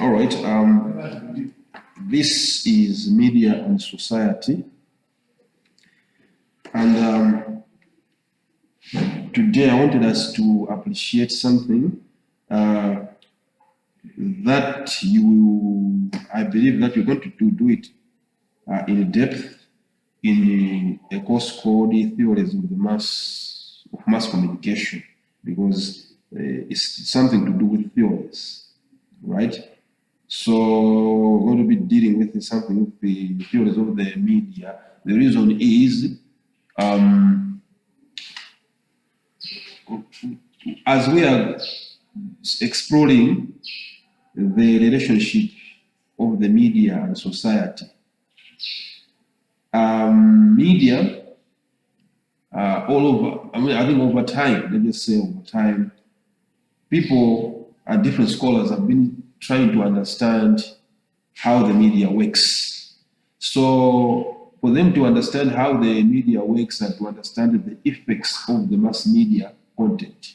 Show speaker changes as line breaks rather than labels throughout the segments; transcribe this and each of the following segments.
All right. This is media and society, and today I wanted us to appreciate something that I believe that you're going to do it in depth in a course called Theories of the Mass Communication, because it's something to do with theories, right? So we're going to be dealing with something with the theories of the media. The reason is, as we are exploring the relationship of the media and society, media all over, I think over time, let me say over time, people and different scholars have been trying to understand how the media works. So for them to understand how the media works and to understand the effects of the mass media content,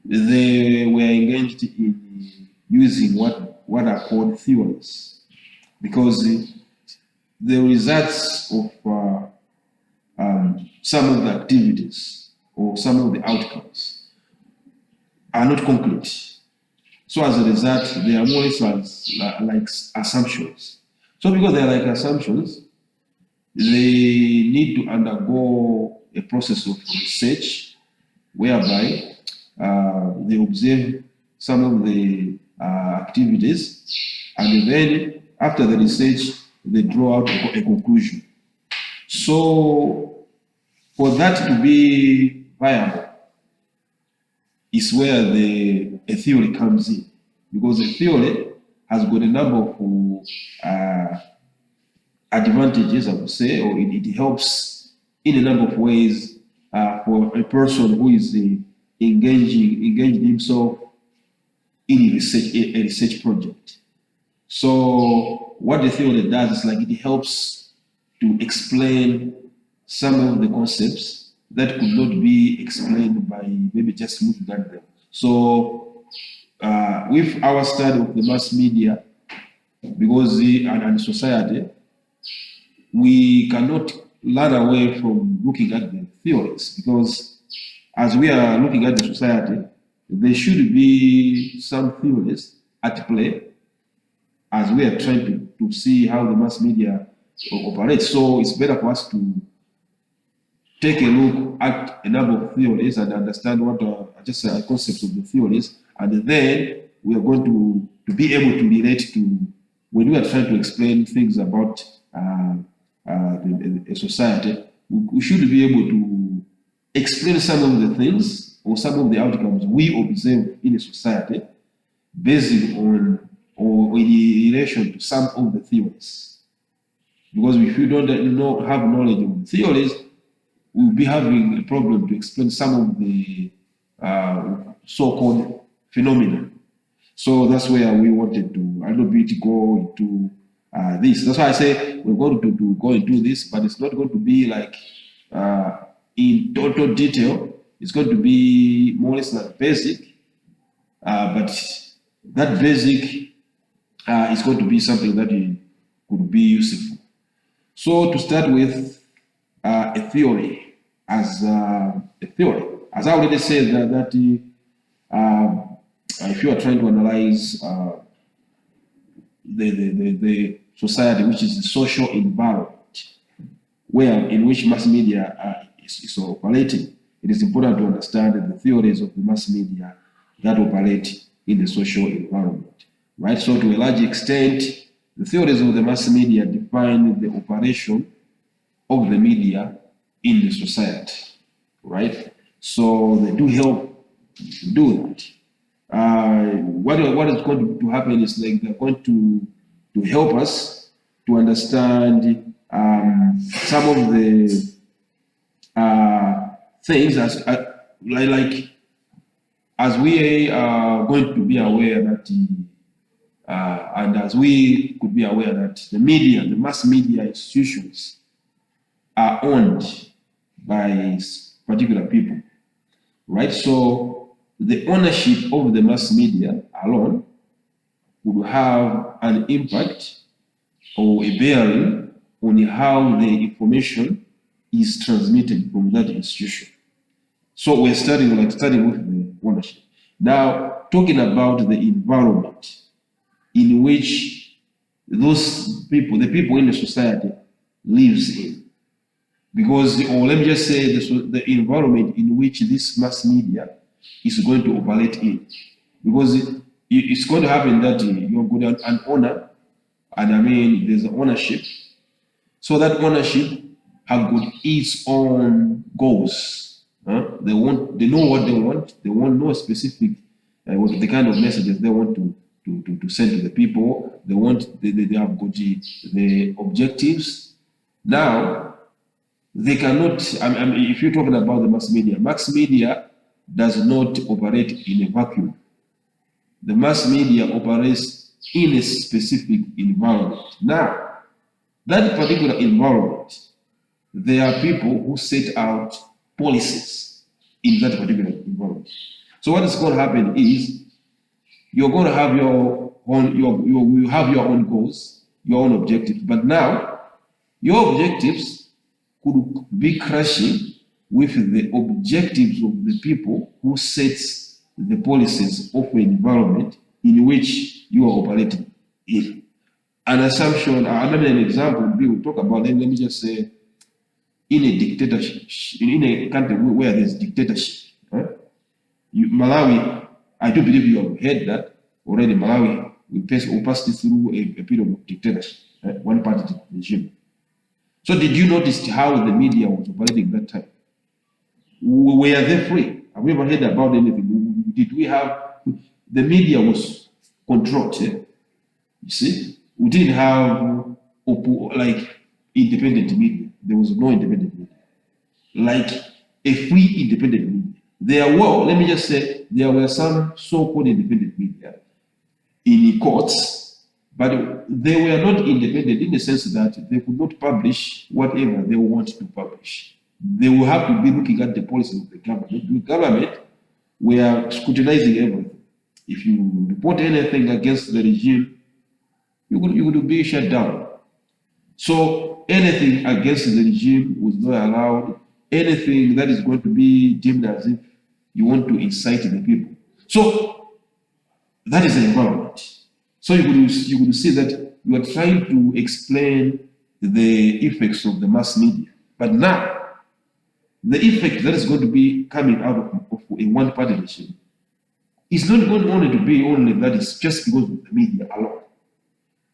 they were engaged in using what are called theories, because the results of some of the activities or some of the outcomes are not concrete. So as a result, they are more or less like assumptions. So because they are like assumptions, they need to undergo a process of research whereby they observe some of the activities, and then after the research, they draw out a conclusion. So for that to be viable is where a theory comes in, because a theory has got a number of advantages, I would say, or it helps in a number of ways for a person who is engaging himself in a research project. So what the theory does is like it helps to explain some of the concepts that could not be explained by maybe just looking at them. So with our study of the mass media, because and society, we cannot run away from looking at the theories, because as we are looking at the society, there should be some theories at play as we are trying to see how the mass media operates. So it's better for us to take a look at a number of theories and understand what are just concepts of the theories, and then we are going to be able to relate to, when we are trying to explain things about a society, we should be able to explain some of the things or some of the outcomes we observe in a society based on or in relation to some of the theories. Because if you don't have knowledge of the theories, we'll be having a problem to explain some of the so-called phenomena. So that's where we wanted to a little bit go into this. That's why I say we're going to go into this, but it's not going to be like in total detail. It's going to be more or less like basic, but that basic is going to be something that could be useful. So to start with, a theory, as I already said, that if you are trying to analyze the society, which is the social environment in which mass media is operating, it is important to understand the theories of the mass media that operate in the social environment, right? So to a large extent, the theories of the mass media define the operation of the media in the society, right? So they do help do that. What is going to happen is like they're going to help us to understand some of the things as we are going to be aware that and as we could be aware that the mass media institutions are owned by particular people, right? So the ownership of the mass media alone would have an impact or a bearing on how the information is transmitted from that institution. So we're starting with the ownership. Now, talking about the environment in which those people, the people in the society lives in. Because, or let me just say the environment in which this mass media is going to operate in. Because it's going to happen that you're going to an owner, and I mean there's an ownership. So that ownership have got its own goals. They know what they want. They want no specific what the kind of messages they want to send to the people. They have got the objectives. Now they cannot. If you're talking about the mass media does not operate in a vacuum. The mass media operates in a specific environment. Now, that particular environment, there are people who set out policies in that particular environment. So what is going to happen is you're going to have your own goals, your own objectives. But now, your objectives could be clashing with the objectives of the people who sets the policies of an environment in which you are operating in. An assumption, an example would be, we talk about, let me just say, in a dictatorship, in a country where there's dictatorship, right? Malawi, I do believe you have heard that already. Malawi, we passed through a period of dictatorship, right? One party regime. So did you notice how the media was operating that time? Were they free? Have we ever heard about anything? Did we have, the media was controlled, yeah? You see? We didn't have like independent media. There was no independent media. Like a free independent media. Let me just say, there were some so-called independent media in courts, but they were not independent in the sense that they could not publish whatever they want to publish. They will have to be looking at the policies of the government. The government were scrutinizing everything. If you report anything against the regime, you would be shut down. So anything against the regime was not allowed. Anything that is going to be deemed as if you want to incite the people. So that is the environment. So you could see that you are trying to explain the effects of the mass media. But now, the effect that is going to be coming out of a one-party regime is not going only to be only that it's just because of the media alone.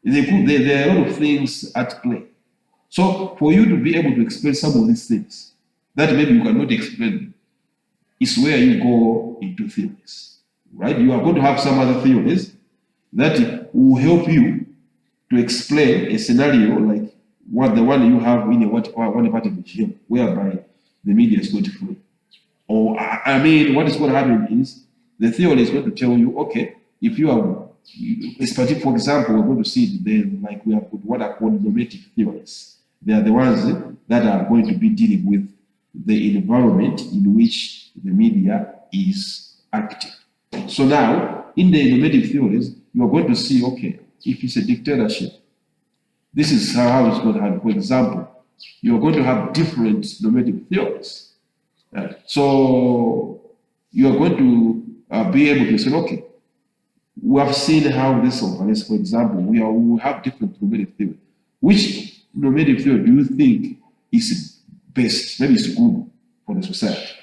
There are a lot of things at play. So for you to be able to explain some of these things that maybe you cannot explain is where you go into theories, right? You are going to have some other theories that will help you to explain a scenario like the one you have in a one-party regime, whereby the media is going to flow. Or, I mean, what is going to happen is the theory is going to tell you, okay, if you are, for example, we're going to see like we have what are called normative theories. They are the ones that are going to be dealing with the environment in which the media is active. So now, in the normative theories, you are going to see, okay, if it's a dictatorship, this is how it's going to happen. For example, you're going to have different normative theories. So you're going to be able to say, okay, we have seen how this operates. For example, we have different normative theories. Which normative theory do you think is best? Maybe it's good for the society.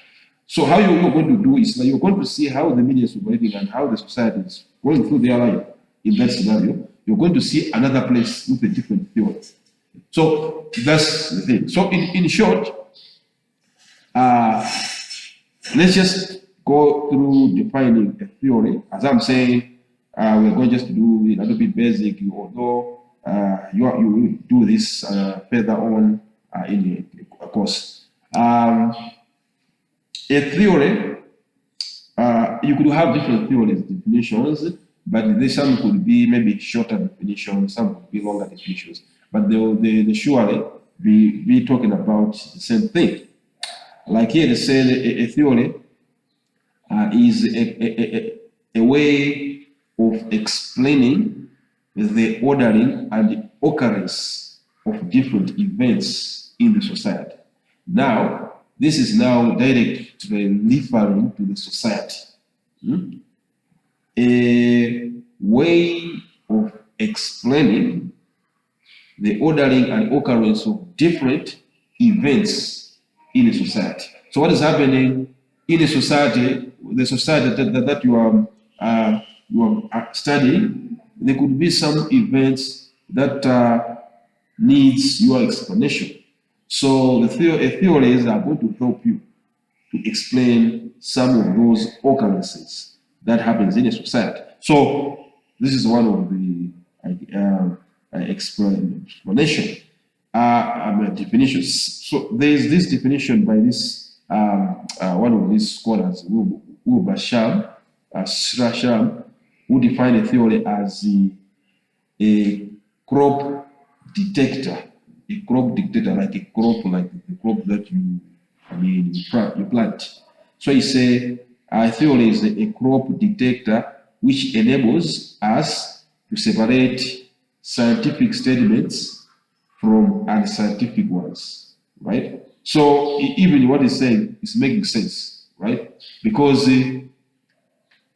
So how you're going to do is that you're going to see how the media is operating and how the society is going through their life in that scenario. You're going to see another place with a different theory. So that's the thing. So in short, let's just go through defining a theory. As I'm saying, we're going just to do it a little bit basic, although you will do this further on in the course. A theory, you could have different theories, definitions, but some could be maybe shorter definitions, some could be longer definitions. But they surely be talking about the same thing. Like here they say a theory is a way of explaining the ordering and the occurrence of different events in the society. Now, this is now directly referring to the society. A way of explaining the ordering and occurrence of different events in a society. So what is happening in a society, the society that you are studying, there could be some events that needs your explanation. So the theories are going to help you to explain some of those occurrences that happens in a society. So this is one of the explanation, definitions. So there is this definition by this one of these scholars, Wilbur Shram, who defined a theory as a crop detector. A crop detector, like a crop, like the crop that you plant. So he say a theory is a crop detector which enables us to separate scientific statements from unscientific ones, right? So even what he's saying is making sense, right? Because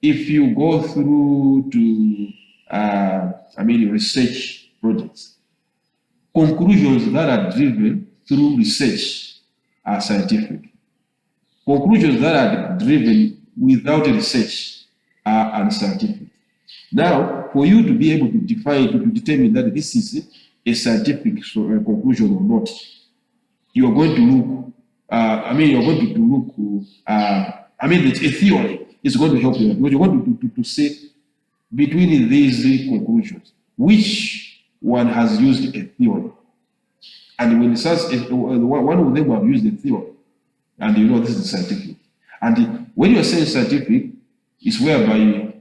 if you go through to, research projects, conclusions that are driven through research are scientific. Conclusions that are driven without research are unscientific. Now, for you to be able to define, to determine that this is a scientific conclusion or not, you are going to look, a theory is going to help you. Because you're going to say between these conclusions, which one has used a theory. And when it says one of them have used a theory, and you know this is scientific. And when you're saying scientific, it's whereby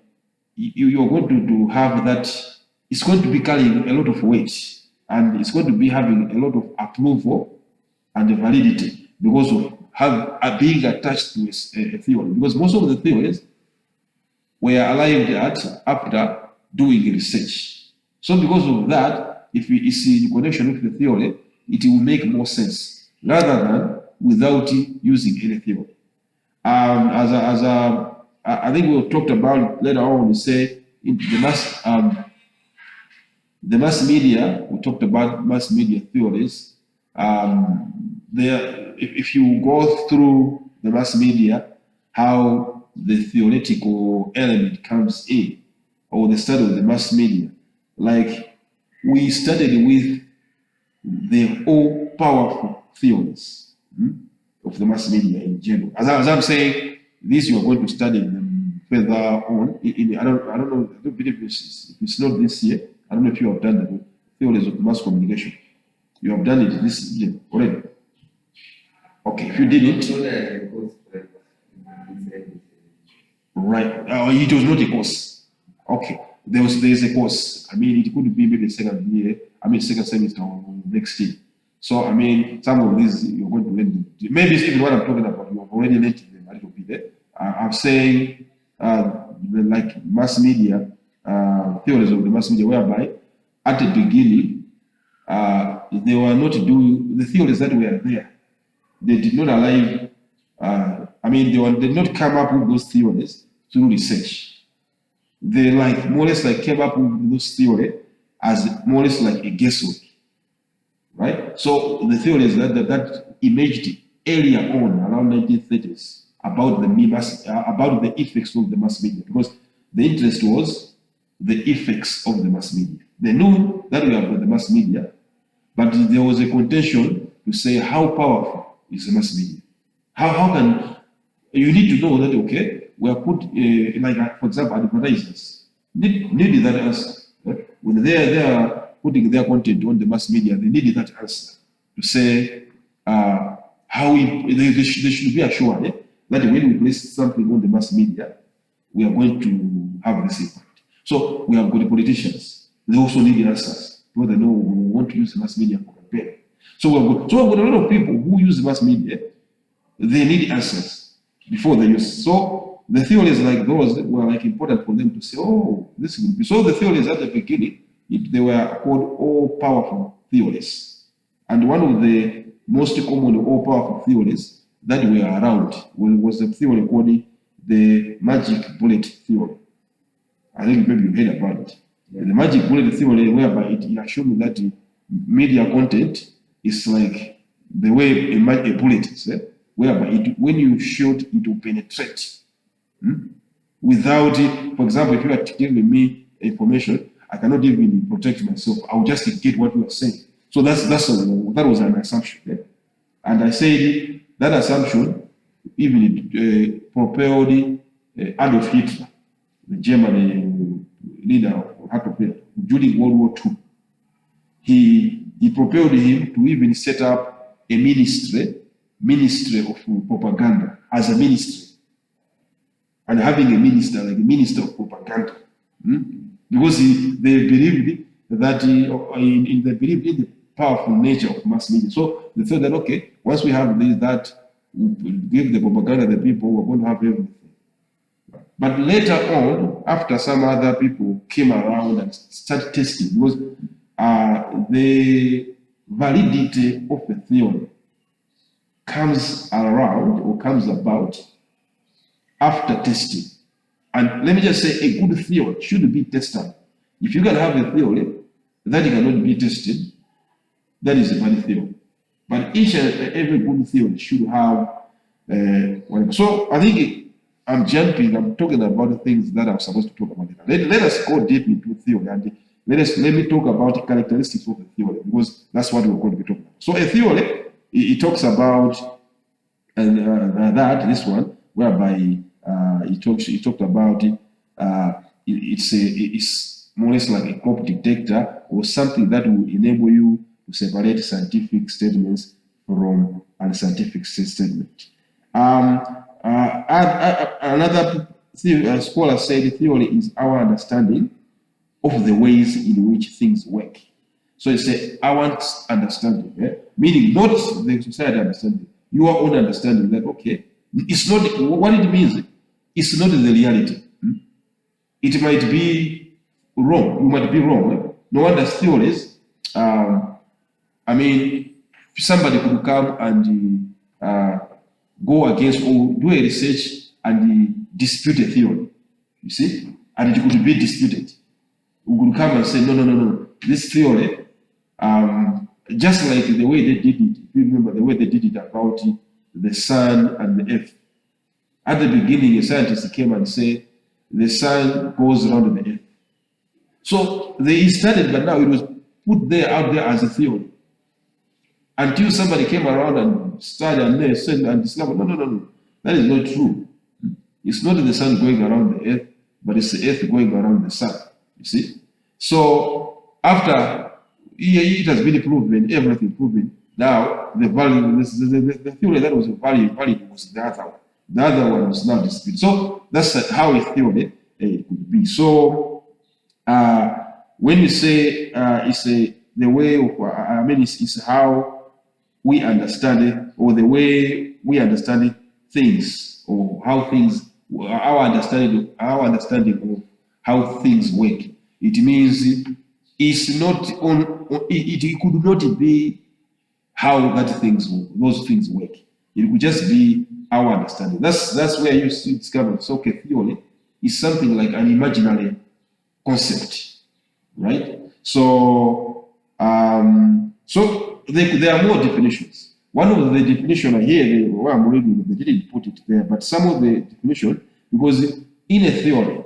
you're going to have that, it's going to be carrying a lot of weight, and it's going to be having a lot of approval and validity because of being attached to a theory. Because most of the theories were arrived at after doing research. So because of that, if you see the connection with the theory, it will make more sense rather than without using any theory. I think we'll talk about later on. We say in the mass media. We talked about mass media theories. If you go through the mass media, how the theoretical element comes in, or the study of the mass media, like we studied with the all-powerful theories of the mass media in general. As I'm saying, this you are going to study them further on. I don't believe if it's not this year. I don't know if you have done the theories of mass communication. You have done it this year already. Okay, if you did it, right? It was not a course. Okay, there is a course. It could be maybe second year. Second semester or next year. So some of these you're going to learn them. Maybe it's even what I'm talking about. You have already learned them a little bit there. I'm saying like mass media theories of the mass media, whereby at the beginning they were not doing the theories that were there. They did not arrive. They did not come up with those theories through research. They more or less came up with those theories as more or less like a guesswork, right? So the theories that emerged earlier on around 1930s about the effects of the mass media, because the interest was the effects of the mass media. They knew that we have got the mass media, but there was a contention to say how powerful is the mass media. How can you need to know that we are put for example advertisers need that answer. Right? When they are putting their content on the mass media, they need that answer to say how they should be assured that when we place something on the mass media, we are going to have this impact. So we have got the politicians. They also need answers because they know we want to use the mass media for campaign. So we've got a lot of people who use the mass media. They need answers before they use. So the theories like those were like important for them to say, oh, this will be. So the theories at the beginning, they were called all-powerful theories. And one of the most common all-powerful theories that were around was the theory called the magic bullet theory. I think maybe you heard about it. The magic bullet theory, whereby it assumes that media content is like the way a bullet is, whereby when you shoot, it will penetrate. Without it, for example, if you are giving me information, I cannot even protect myself. I'll just get what you are saying. So that was an assumption. And I said that assumption even propelled Adolf Hitler, the German leader during World War II. He propelled him to even set up a ministry of propaganda as a ministry. And having a minister, like a minister of propaganda. Because they believed that they believed in the powerful nature of mass media. So they thought that, okay, once we have that, we give the propaganda to the people, we're going to have everything. But later on, after some other people came around and started testing, because the validity of the theory comes around or comes about after testing. And let me just say, a good theory should be tested. If you can have a theory that cannot be tested, that is a bad theory. But each and every good theory should have whatever. So I think I'm talking about the things that I'm supposed to talk about. Let us go deep into theory and let me talk about the characteristics of the theory, because that's what we're going to be talking about. So a theory, it talks about this one, whereby he talked about it. It's more or less like a clock detector or something that will enable you to separate scientific statements from unscientific statements. Another scholar said theory is our understanding of the ways in which things work. So it's our understanding, meaning not the society understanding, your own understanding that, okay, it's not what it means. It's not the reality. It might be wrong. You might be wrong. No wonder theories. I mean, somebody could come and go against or do a research and dispute a theory. You see, and it could be disputed. We could come and say, no. This theory, just like the way they did it. If you remember the way they did it about the sun and the earth. At the beginning, a scientist came and said, the sun goes around the earth. So they started, but now it was put out there as a theory. Until somebody came around and started and they said and discovered, no, that is not true. It's not the sun going around the earth, but it's the earth going around the sun. You see? So after it has been proven, everything proven, now the value, the theory that was valid was the other one. The other one was now disputed. So that's how a theory could be. So when you say it's the way of, it's how we understand it, or the way we understand things, or how things, our understanding of how things work. It means it's not on. It could not be how those things work. It could just be our understanding. That's where you discover. So, okay, theory is something like an imaginary concept, right? So, there are more definitions. One of the definitions here, where I'm reading, they didn't put it there, but some of the definition, because in a theory,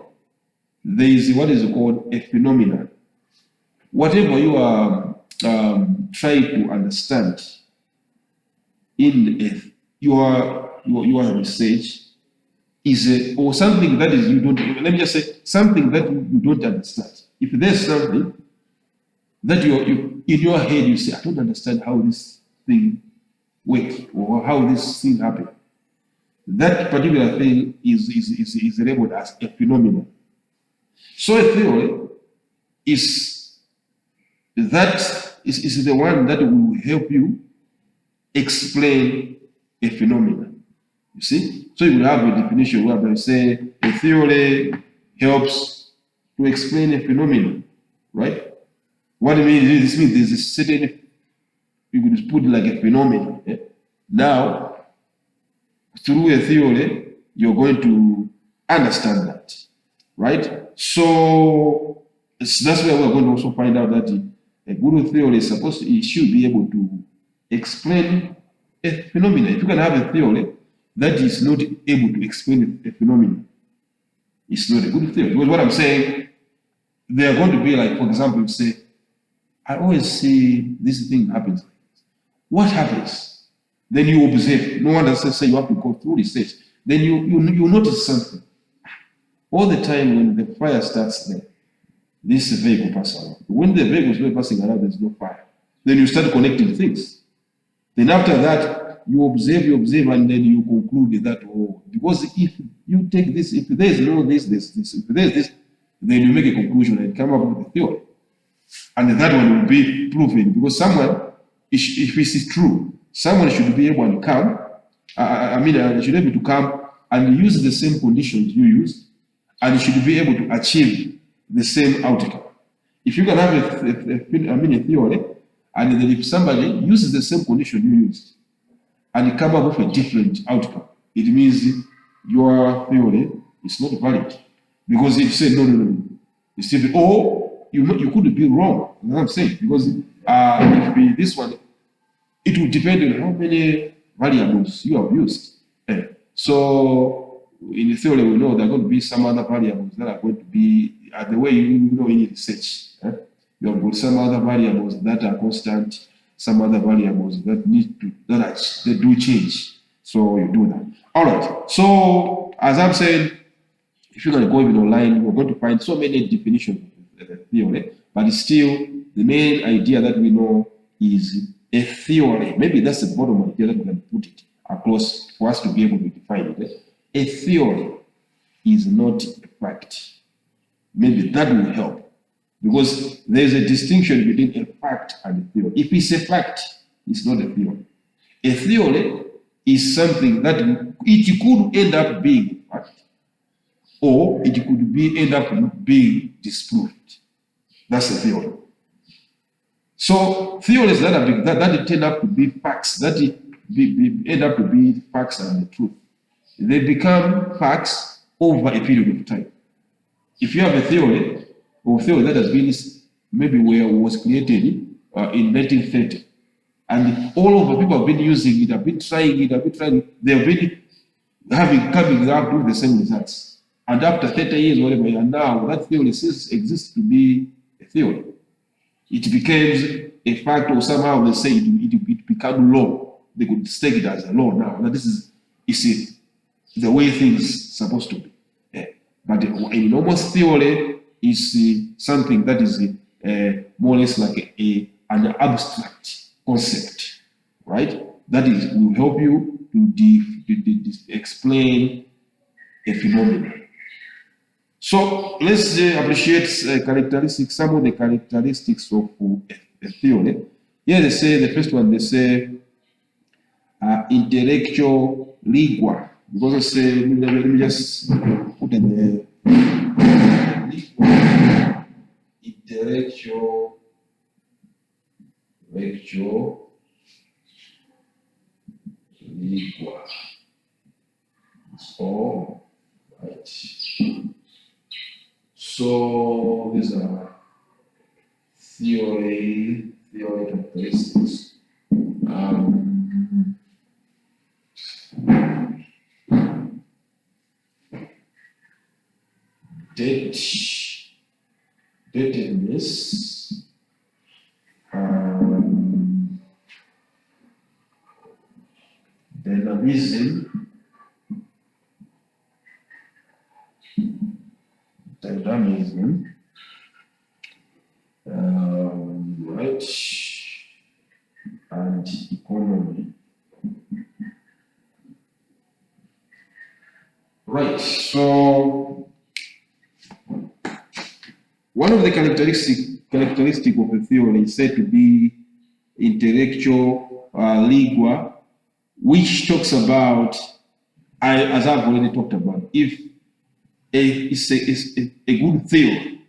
there is what is called a phenomenon. Whatever you are trying to understand in your research is or something that is you don't. Let me just say something that you don't understand. If there's something that you in your head you say, I don't understand how this thing works or how this thing happens. That particular thing is labeled as a phenomenon. So a theory is the one that will help you explain a phenomenon. You see? So you will have a definition whereby say a theory helps to explain a phenomenon, right? What it means is this means there's a certain, you could put like a phenomenon. Eh? Now, through a theory, you're going to understand that, right? So that's where we're going to also find out that a good theory is supposed to, it should be able to explain a phenomenon. If you can have a theory that is not able to explain a phenomenon, it's not a good theory. Because what I'm saying, they are going to be like, for example, you say, I always see this thing happens. What happens? Then you observe. No one doesn't say you have to go through research. Then you notice something. All the time when the fire starts there, this vehicle passes around. When the vehicle is not passing around, there's no fire. Then you start connecting things. Then after that, you observe, and then you conclude that, oh, because if you take this, if there is no this, if there is this, then you make a conclusion and come up with a theory. And that one will be proven because someone, if it is true, someone should be able to come, should be able to come and use the same conditions you use, and should be able to achieve the same outcome. If you can have a theory, and then if somebody uses the same condition you used, and come up with a different outcome, it means your theory is not valid. Because if you say, no, you still be, or you could be wrong. You know what I'm saying? Because if this one, it will depend on how many variables you have used. So in the theory, we know there are going to be some other variables that are going to be the way you know in research. You have got some other variables that are constant, some other variables that they do change. So you do that. All right. So as I'm saying, if you're going to go even online, you're going to find so many definitions of the theory, but still the main idea that we know is a theory. Maybe that's the bottom idea that we can put it across for us to be able to define it. A theory is not a fact. Maybe that will help. Because there's a distinction between a fact and a theory. If it's a fact, it's not a theory. A theory is something that it could end up being a fact, or it could end up being disproved. That's a theory. So theories that turn up to be facts, that end up to be facts and the truth, they become facts over a period of time. If you have a theory, or theory that has been maybe was created in 1930, and all over people have been using it, have been trying, they have been coming up with the same results. And after 30 years, whatever, and now that theory exists to be a theory. It becomes a fact, or somehow they say it became law. They could stake it as a law now. That this is the way things are supposed to be. Yeah. But in almost theory, is something that is more or less like an abstract concept, right? That will help you to explain a phenomenon. So let's appreciate characteristics, some of the characteristics of a theory. Here they say, the first one, they say intellectual rigor. Because I say, let me just put in intellectual rigor. So, right. So these are theory characteristics. Datedness, dynamism, right, and economy. Right, so one of the characteristic of a theory is said to be intellectual rigor, which talks about as I've already talked about, if it's a good theory,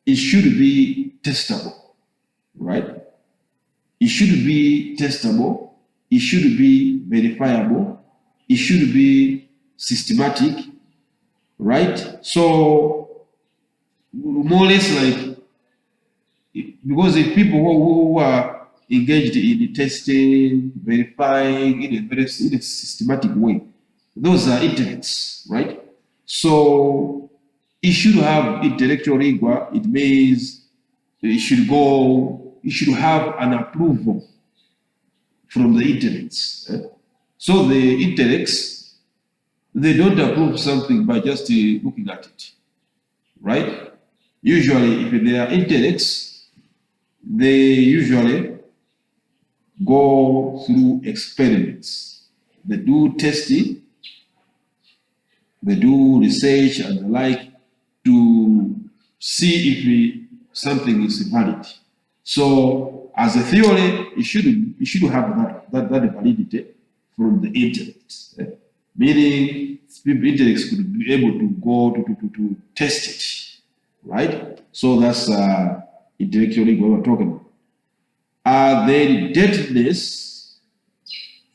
it should be testable, right? It should be testable, it should be verifiable, it should be systematic, right? So more or less like, because if people who are engaged in testing, verifying in a systematic way, those are intellects, right? So it should have intellectual rigor. It means it should have an approval from the intellects. So the intellects, they don't approve something by just looking at it, right? Usually, if they are intellects, they usually go through experiments. They do testing, they do research and the like to see if something is valid. So as a theory, it should have that validity from the intellect. Meaning intellects could be able to go to test it, right? So that's intellectually what we're talking about. The deadness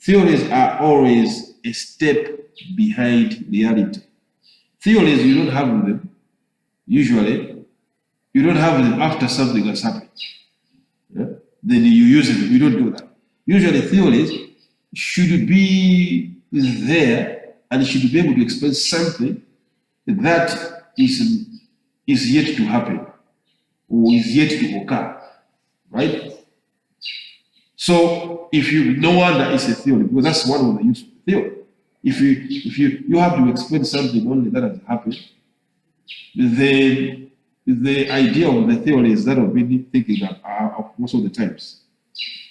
theories are always a step behind reality. Theories, you don't have them, usually, you don't have them after something has happened. Yeah? Then you use it, you don't do that. Usually theories should be there and should be able to explain something that is yet to happen or is yet to occur, right? So if no wonder it's a theory, because that's one of the use of theory. If you have to explain something only that has happened, then the idea of the theory is that of been thinking of most of the times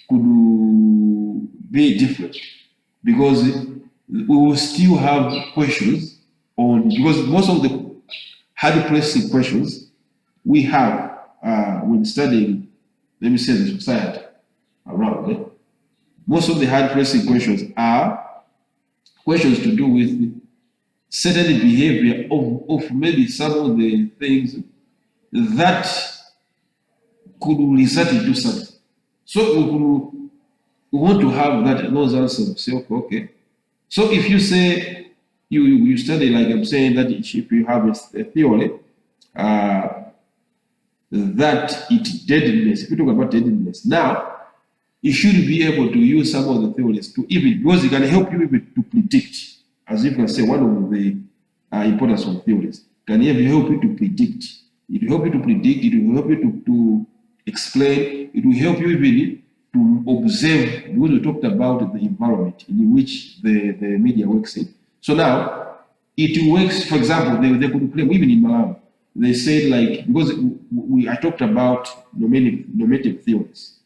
could be different, because we will still have questions on, because most of the hard pressing questions we have when studying, let me say, the society around it. Most of the hard pressing questions are questions to do with certain behavior of maybe some of the things that could result into something. So we want to have those answers. Say, okay. So if you say you study, like I'm saying, that if you have a theory that it's deadness, if you talk about deadness, now you should be able to use some of the theories to even, because it can help you even to predict, as you can say, one of the importance of theories can even help you to predict. It will help you to predict, it will help you to explain, it will help you even to observe, because we talked about the environment in which the media works in. So now, it works, for example, they could claim, even in Malawi, they said, like, because I talked about normative theories,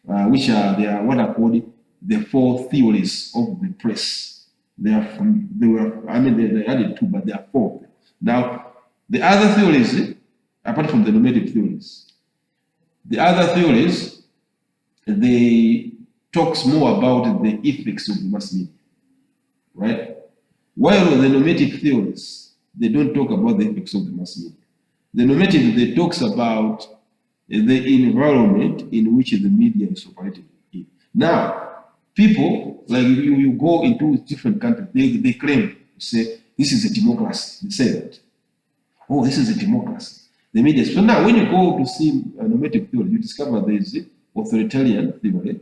which they are what are called the four theories of the press. They added two, but they are four. Now, the other theories, apart from the normative theories, the other theories, they talks more about the ethics of the mass media, right? While the normative theories, they don't talk about the ethics of the mass media. The normative, they talks about the environment in which the media is operating in. Now, people, like you go into different countries, they claim, say, this is a democracy. They say that. Oh, this is a democracy. The media. So now, when you go to see a normative theory, you discover there is authoritarian theory,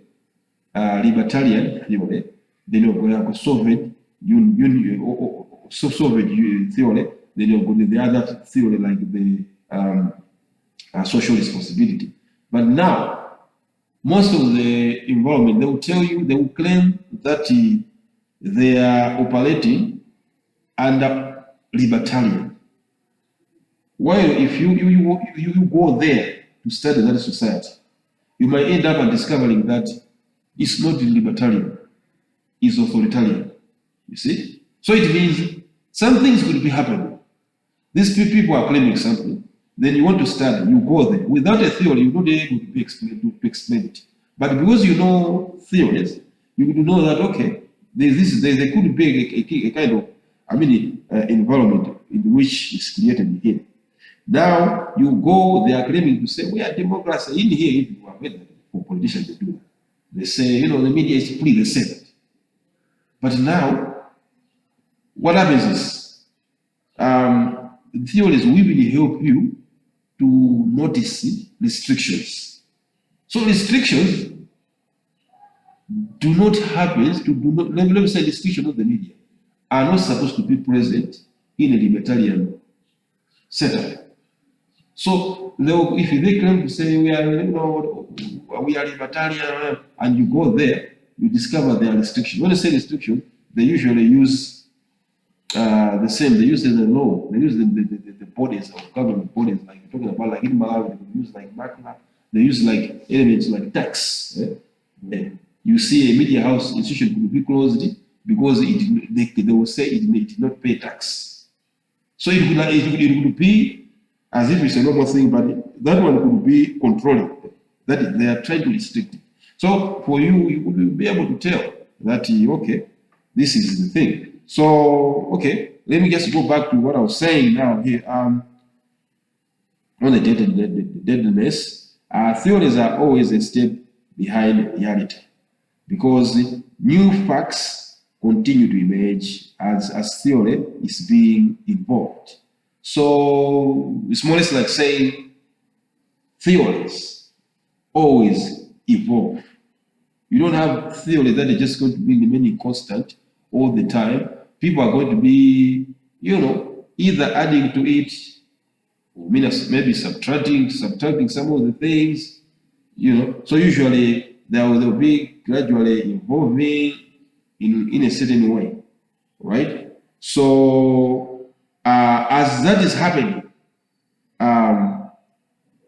libertarian theory, then you have Soviet Soviet theory, then you go to the other theory like the social responsibility. But now, most of the environment, they will tell you, they will claim that they are operating under libertarian. While if you go there to study that society, you might end up discovering that it's not libertarian, it's authoritarian. You see? So it means some things could be happening. These people are claiming something. Then you want to study, you go there. Without a theory, you're not able to explain it. But because you know theories, you know that, okay, there could be a kind of, environment in which is created here. Now you go, they are claiming to say we are democracy. In here, if you have heard that for politicians, they do that. They say, the media is free, they say that. But now, what happens is, theories will really help you to notice restrictions. So restrictions do not happen, let me say restrictions of the media are not supposed to be present in a libertarian setup. So if they claim to say we are libertarian, and you go there, you discover there are restrictions. When they say restriction, they usually use the same. They use the law. They use the bodies of government bodies, like you're talking about, like in Malawi, they use like MACNA. They use like elements like tax. You see a media house institution could be closed because they will say it did not pay tax. So it would be as if it's a normal thing, but that one could be controlling. That they are trying to restrict it. So for you would be able to tell that, okay, this is the thing. So, okay, let me just go back to what I was saying now here. On the deadness, theories are always a step behind reality, because new facts continue to emerge as theory is being evolved. So it's more or less like saying theories always evolve. You don't have theory that is just going to be remaining constant all the time. People are going to be, either adding to it, or maybe subtracting some of the things, So usually they will be gradually evolving in a certain way, right? So as that is happening,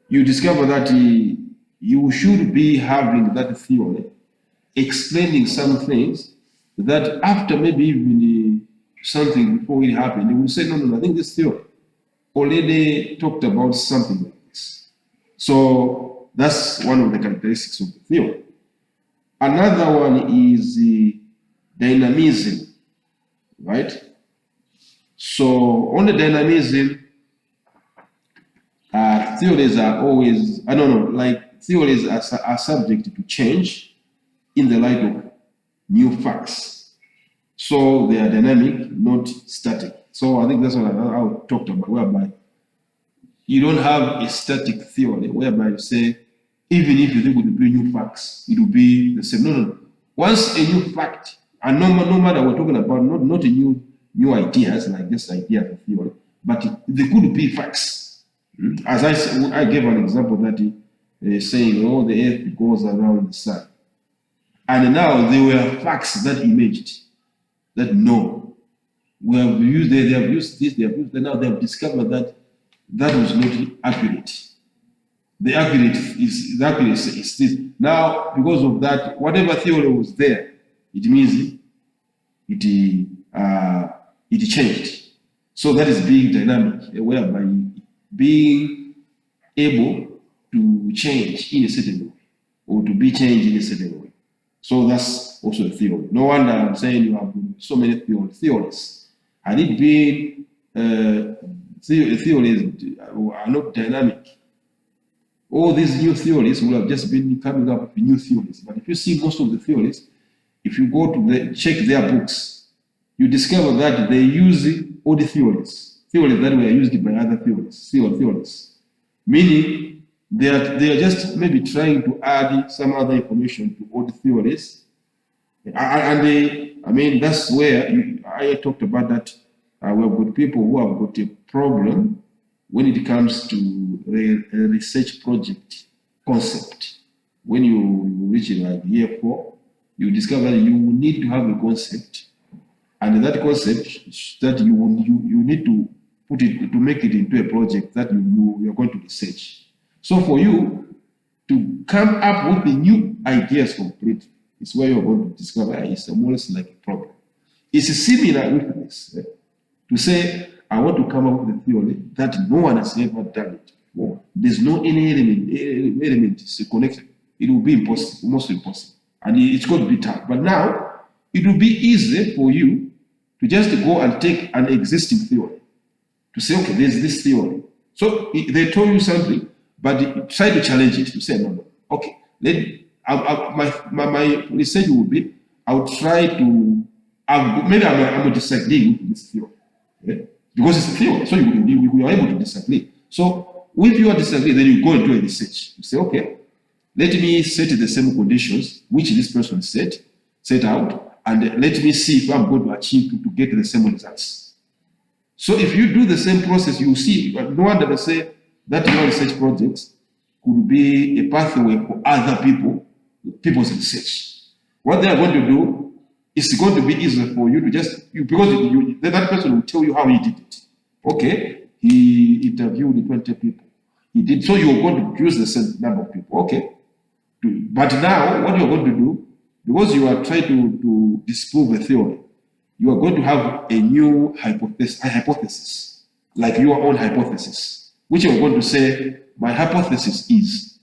you discover that you should be having that theory explaining some things that after maybe even something before it happened, they will say, no, I think this theory already talked about something like this. So that's one of the characteristics of the theory. Another one is the dynamism, right? So on the dynamism, theories are always, theories are subject to change in the light of new facts. So they are dynamic, not static. So I think that's what I talked about, whereby you don't have a static theory, whereby you say, even if you think it will be new facts, it will be the same. No. Once a new fact, and no matter we're talking about, not a new ideas, like just ideas of theory, but they could be facts. As I gave an example that saying, the earth goes around the sun. And now there were facts that emerged that no, they have used this, they have used that, now they have discovered that that was not accurate. The accuracy is this. Now, because of that, whatever theory was there, it means it changed. So that is being dynamic, whereby being able to change in a certain way, or to be changed in a certain way. So that's also a theory. No wonder I'm saying you have so many theories. Had it been theories are not dynamic, all these new theories would have just been coming up with new theories. But if you see most of the theories, if you go to check their books, you discover that they use old theories that were used by other theories. Meaning they are just maybe trying to add some other information to old theories. And that's where I talked about that we have got people who have got a problem when it comes to a research project concept. When you reach like year 4, you discover you need to have a concept, and that concept that you need to put it to make it into a project that you are going to research. So for you to come up with the new ideas completely is where you're going to discover it's almost like a problem. It's similar with this. To say, I want to come up with a theory that no one has ever done it before. There's no any element is connected. It will be impossible, almost impossible. And it's going to be tough. But now, it will be easy for you to just go and take an existing theory to say, okay, there's this theory. So they told you something, but try to challenge it to say, no, okay, my research will be, I will try to, maybe I'm going to disagree with this theory. Okay? Because it's a theory, so you are able to disagree. So if you are disagreeing, then you go and do a research. You say, okay, let me set the same conditions which this person set out, and let me see if I'm going to achieve to get the same results. So if you do the same process, you see, no wonder they say that your research projects could be a pathway for other people's research. What they are going to do is going to be easier for you to just, because that person will tell you how he did it. Okay, he interviewed 20 people. He did, so you're going to use the same number of people. Okay. But now, what you're going to do, because you are trying to disprove a theory, you are going to have a new hypothesis, like your own hypothesis, which you're going to say, my hypothesis is,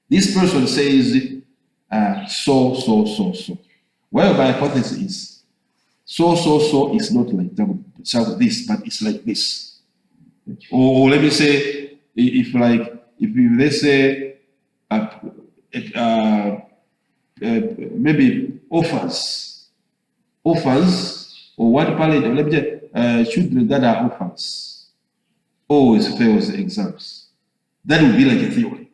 this person says so. Well, my hypothesis is, so is not like this, but it's like this. Or let me say, if they say, maybe orphans, or what parent, let me say, children that are orphans always fails the exams. That would be like a theory.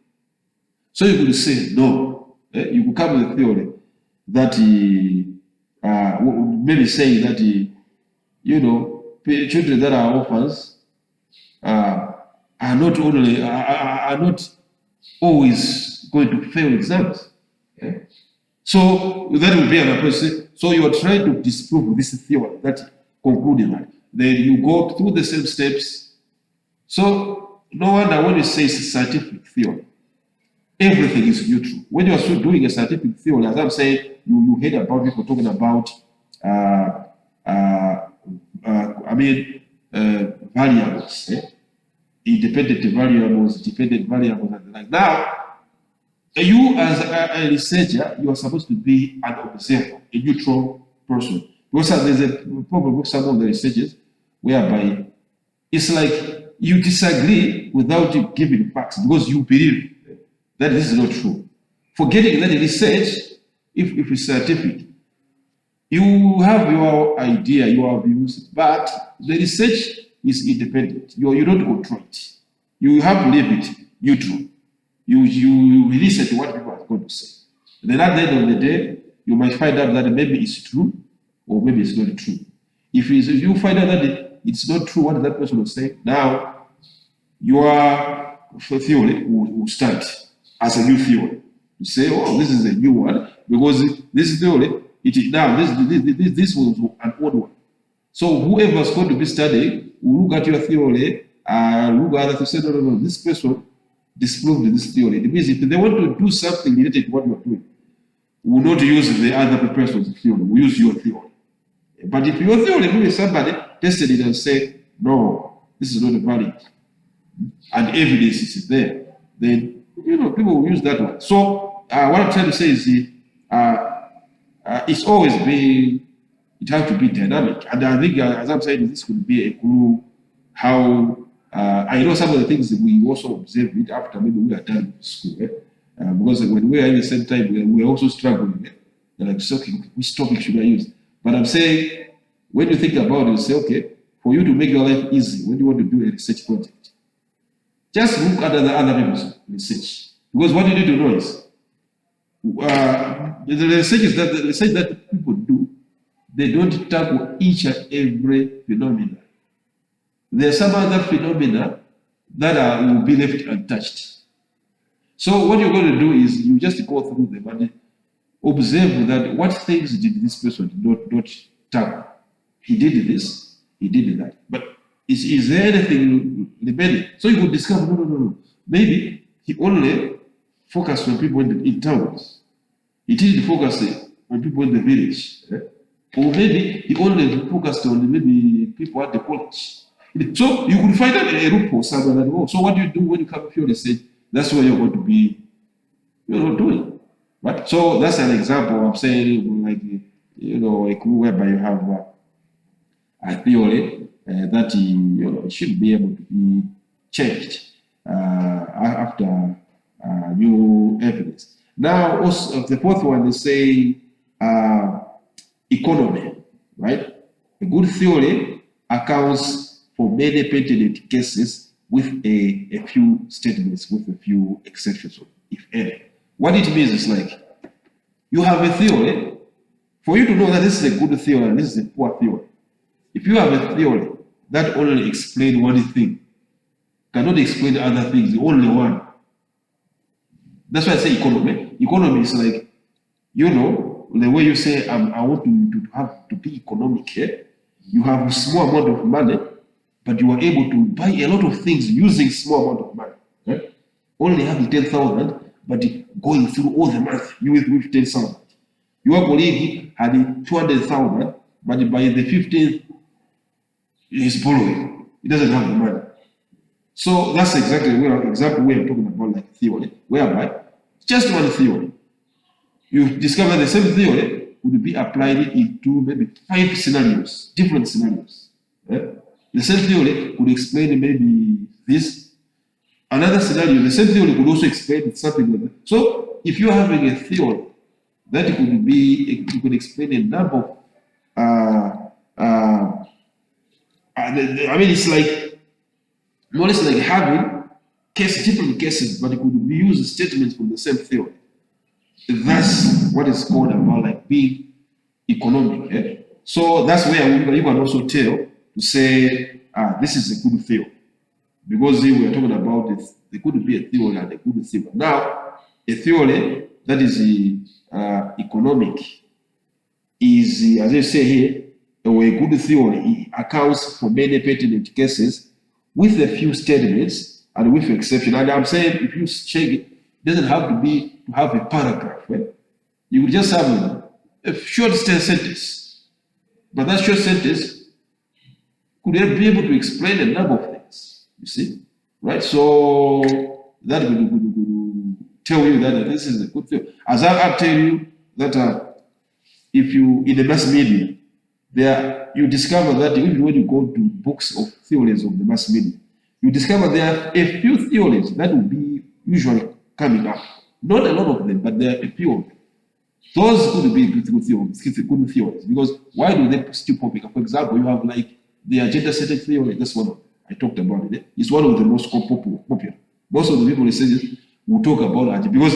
So you could say, no, you could come with a theory that maybe saying that, children that are orphans are not always going to fail exams. Okay? So that will be another person. So you are trying to disprove this theory that concluded that. Then you go through the same steps. So no wonder when you say it's a scientific theory, everything is neutral. When you are still doing a scientific theory, as I'm saying, you heard about people talking about variables, independent variables, dependent variables, and like now. You as a researcher, you are supposed to be an observer, a neutral person. Because there's a problem with some of the researchers whereby it's like you disagree without giving facts because you believe that this is not true. Forgetting that the research, if it's scientific, you have your idea, your views, but the research is independent. You don't control it. You have to leave it neutral. You listen to what people are going to say. Then at the end of the day, you might find out that maybe it's true or maybe it's not true. If you find out that it's not true what that person was saying, now your theory will start as a new theory. You say, oh, this is a new one because this theory, this was an old one. So whoever's going to be studying will look at your theory and look at it and say, no, this person disproved this theory. It means if they want to do something related to what you are doing, we will not use the other person's theory, we use your theory. But if your theory, maybe somebody tested it and said, no, this is not valid, and evidence is there, then people will use that one. So what I'm trying to say is it's always it has to be dynamic. And I think, as I'm saying, this could be a clue how I know some of the things that we also observe it after maybe we are done with school. Because when we are in the same time, we are also struggling. They're like, okay, which topic should I use? But I'm saying, when you think about it, you say, okay, for you to make your life easy, when you want to do a research project, just look at other people's research. Because what you need to know is, the research that people do, they don't tackle each and every phenomenon. There are some other phenomena that will be left untouched. So what you're going to do is you just go through them and observe that what things did this person not tackle. He did this, he did that. But is there anything remaining? So you could discover, no. Maybe he only focused on people in towns. He didn't focus on people in the village. Or maybe he only focused on maybe people at the college. So you could find out a loophole somewhere that, so what do you do when you come to your research? That's what you're going to be doing. Right? So that's an example. I'm saying, like, whereby you have a theory that should be able to be changed after new evidence. Now, also, the fourth one is say economy, right? A good theory accounts for many pertinent cases with a few statements, with a few exceptions, if any. What it means is like you have a theory. For you to know that this is a good theory and this is a poor theory, if you have a theory that only explains one thing, cannot explain other things, only one. That's why I say economy. Economy is like, the way you say, I want to have to be economic. You have a small amount of money, but you are able to buy a lot of things using small amount of money. Only having 10,000, but going through all the month, you with 10,000. Your colleague had 200,000, but by the 15th, he's borrowing. He doesn't have the money. So that's exactly example we are talking about, like theory, whereby just one theory, you discover the same theory would be applied into maybe 5 scenarios, different scenarios. The same theory could explain maybe this. Another scenario, the same theory could also explain something like that. So if you're having a theory that you could explain a number of, it's like, more or less like having different cases, but it could be used statements from the same theory. That's what is called about like being economic. So that's where you can also tell to say, this is a good theory. Because we are talking about this, there could be a theory and a good theory. Now, a theory that is economic is, as I say here, a good theory accounts for many pertinent cases with a few statements and with exception. And I'm saying, if you check it, it doesn't have to have a paragraph. Right? You would just have a short sentence, but that short sentence could be able to explain a number of things. You see, right? So that would tell you that this is a good thing. As I tell you that if you in the mass media, you discover that even when you go to books of theories of the mass media, you discover there are a few theories that will be usually coming up. Not a lot of them, but there are a few of them. Those could be good theories. Because why do they still pop up? For example, you have like the agenda setting theory. That's one of them. I talked about it. It's one of the most popular. Most of the people researchers will talk about it because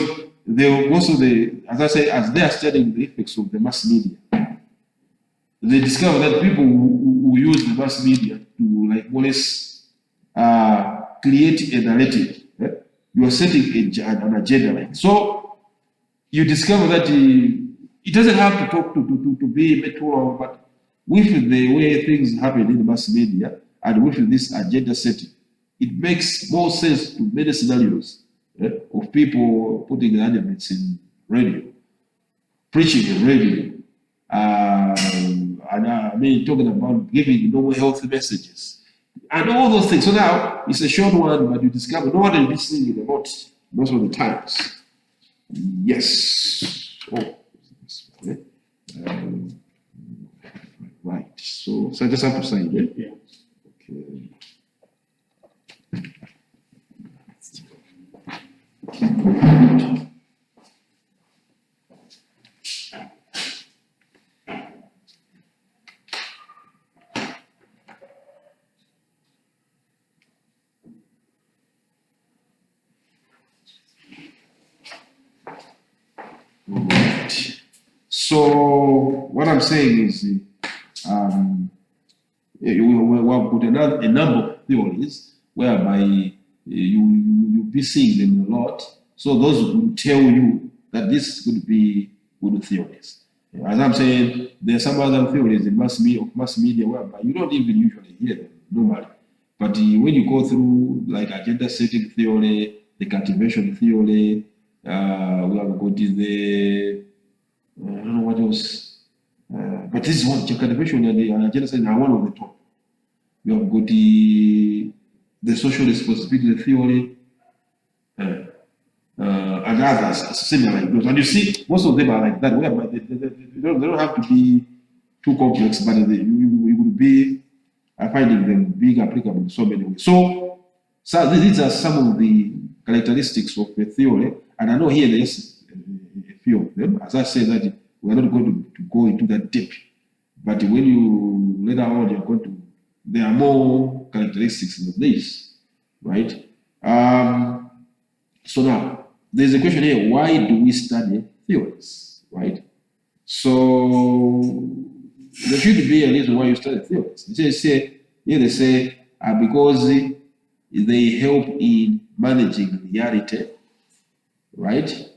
as I say, as they are studying the effects of the mass media, they discover that people who use the mass media to like more or less create a narrative. You are setting an agenda. Like. So you discover that it doesn't have to talk to be metro, but with the way things happen in the mass media and with this agenda setting, it makes more sense to many scenarios of people putting elements in radio, preaching in radio, talking about giving normal health messages, and all those things. So now it's a short one, but you discover no one is listening a lot most of the times. Yes. Oh, okay. Right. So I just have to sign it. Yeah. Okay. Right. So what I'm saying is, we have got a number of theories whereby you be seeing them a lot. So those will tell you that this could be good theories. As I'm saying, there are some other theories in mass media whereby you don't even usually hear them normally. But when you go through like agenda setting theory, the cultivation theory, we have got the I don't know what else, but this is one cultivation and the agenda setting are one of the top. We have got the social responsibility theory, and and others similar like those. And you see, most of them are like that, whereby they don't have to be too complex, but you will be finding them being applicable in so many ways. So these are some of the characteristics of the theory, and I know here there's a few of them. As I said, that we're not going to go into that deep, but when you later on, you're going to, there are more characteristics than this, right? So now, there's a question here, why do we study theories, right? So there should be a reason why you study theories. They say because they help in managing reality, right?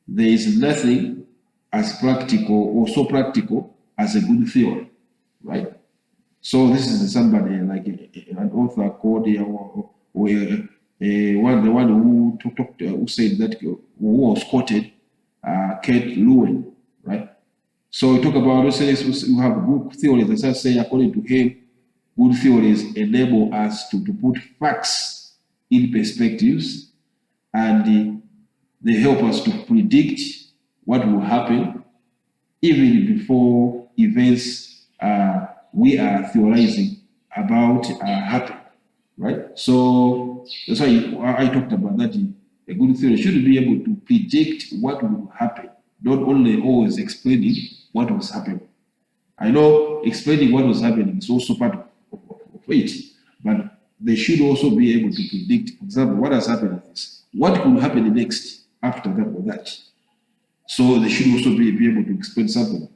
There is nothing as practical or so practical as a good theory, right? So this is somebody like an author called the one who said that, who was quoted, Kate Lewin, right? So we talk about we have good theories. As I say, according to him, good theories enable us to put facts in perspectives, and they help us to predict what will happen even before events we are theorizing about happen, right? So that's why I talked about that. A good theory should be able to predict what will happen, not only always explaining what was happening. I know explaining what was happening is also part of it, but they should also be able to predict, for example, what has happened is this. What could happen next after that or that? So they should also be able to explain something,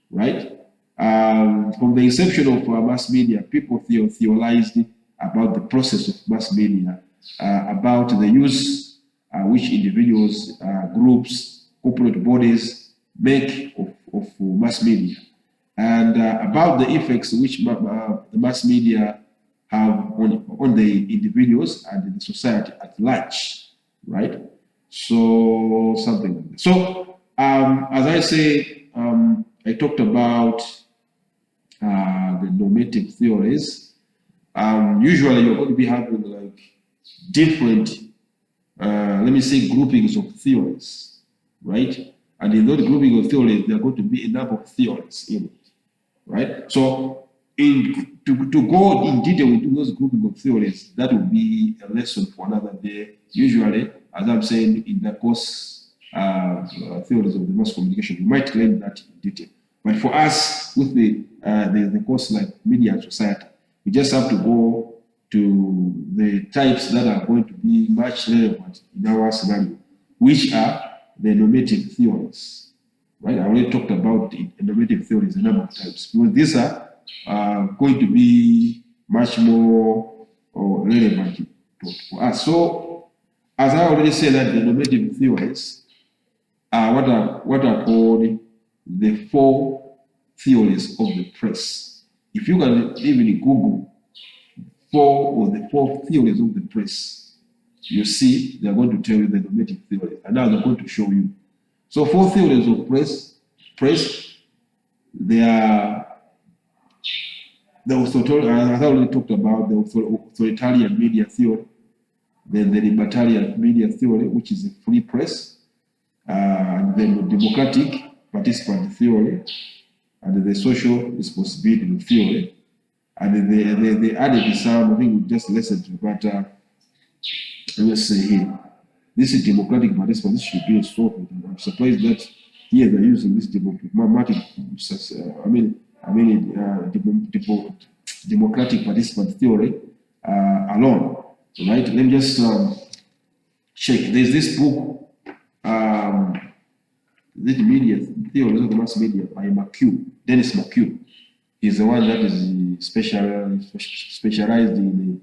right? From the inception of mass media, people theorized about the process of mass media, about the use which individuals, groups, corporate bodies make of mass media, and about the effects which the mass media have on the individuals and the society at large, right? So something like that. So as I say, I talked about the normative theories. Usually you're going to be having like different, let me say, groupings of theories, right? And in those groupings of theories, there are going to be a number of theories in it, right? So to go in detail into those groupings of theories, that will be a lesson for another day. Usually, as I'm saying, in the course theories of the mass communication, you might learn that in detail. But for us, with the course like media and society, we just have to go to the types that are going to be much relevant in our scenario, which are the normative theories, right? I already talked about the normative theories a number of times, because these are going to be much more relevant for us. So, as I already said, that the normative theories are what are called the four theories of the press. If you can even Google the four theories of the press, you see they're going to tell you the normative theories, and now they're going to show you. So four theories of press, they are the authoritarian, as I already talked about, the authoritarian media theory, then the libertarian media theory, which is a free press, and then the democratic participant theory, and the social responsibility theory, and they added some, I think we just listened to, but let's say here, this is democratic participant. This should be a software. I'm surprised that here they're using this democratic, democratic participant theory alone, right? Let me just check. There's this book, this media theory of the mass media by Dennis McHugh. He's the one that is specialized in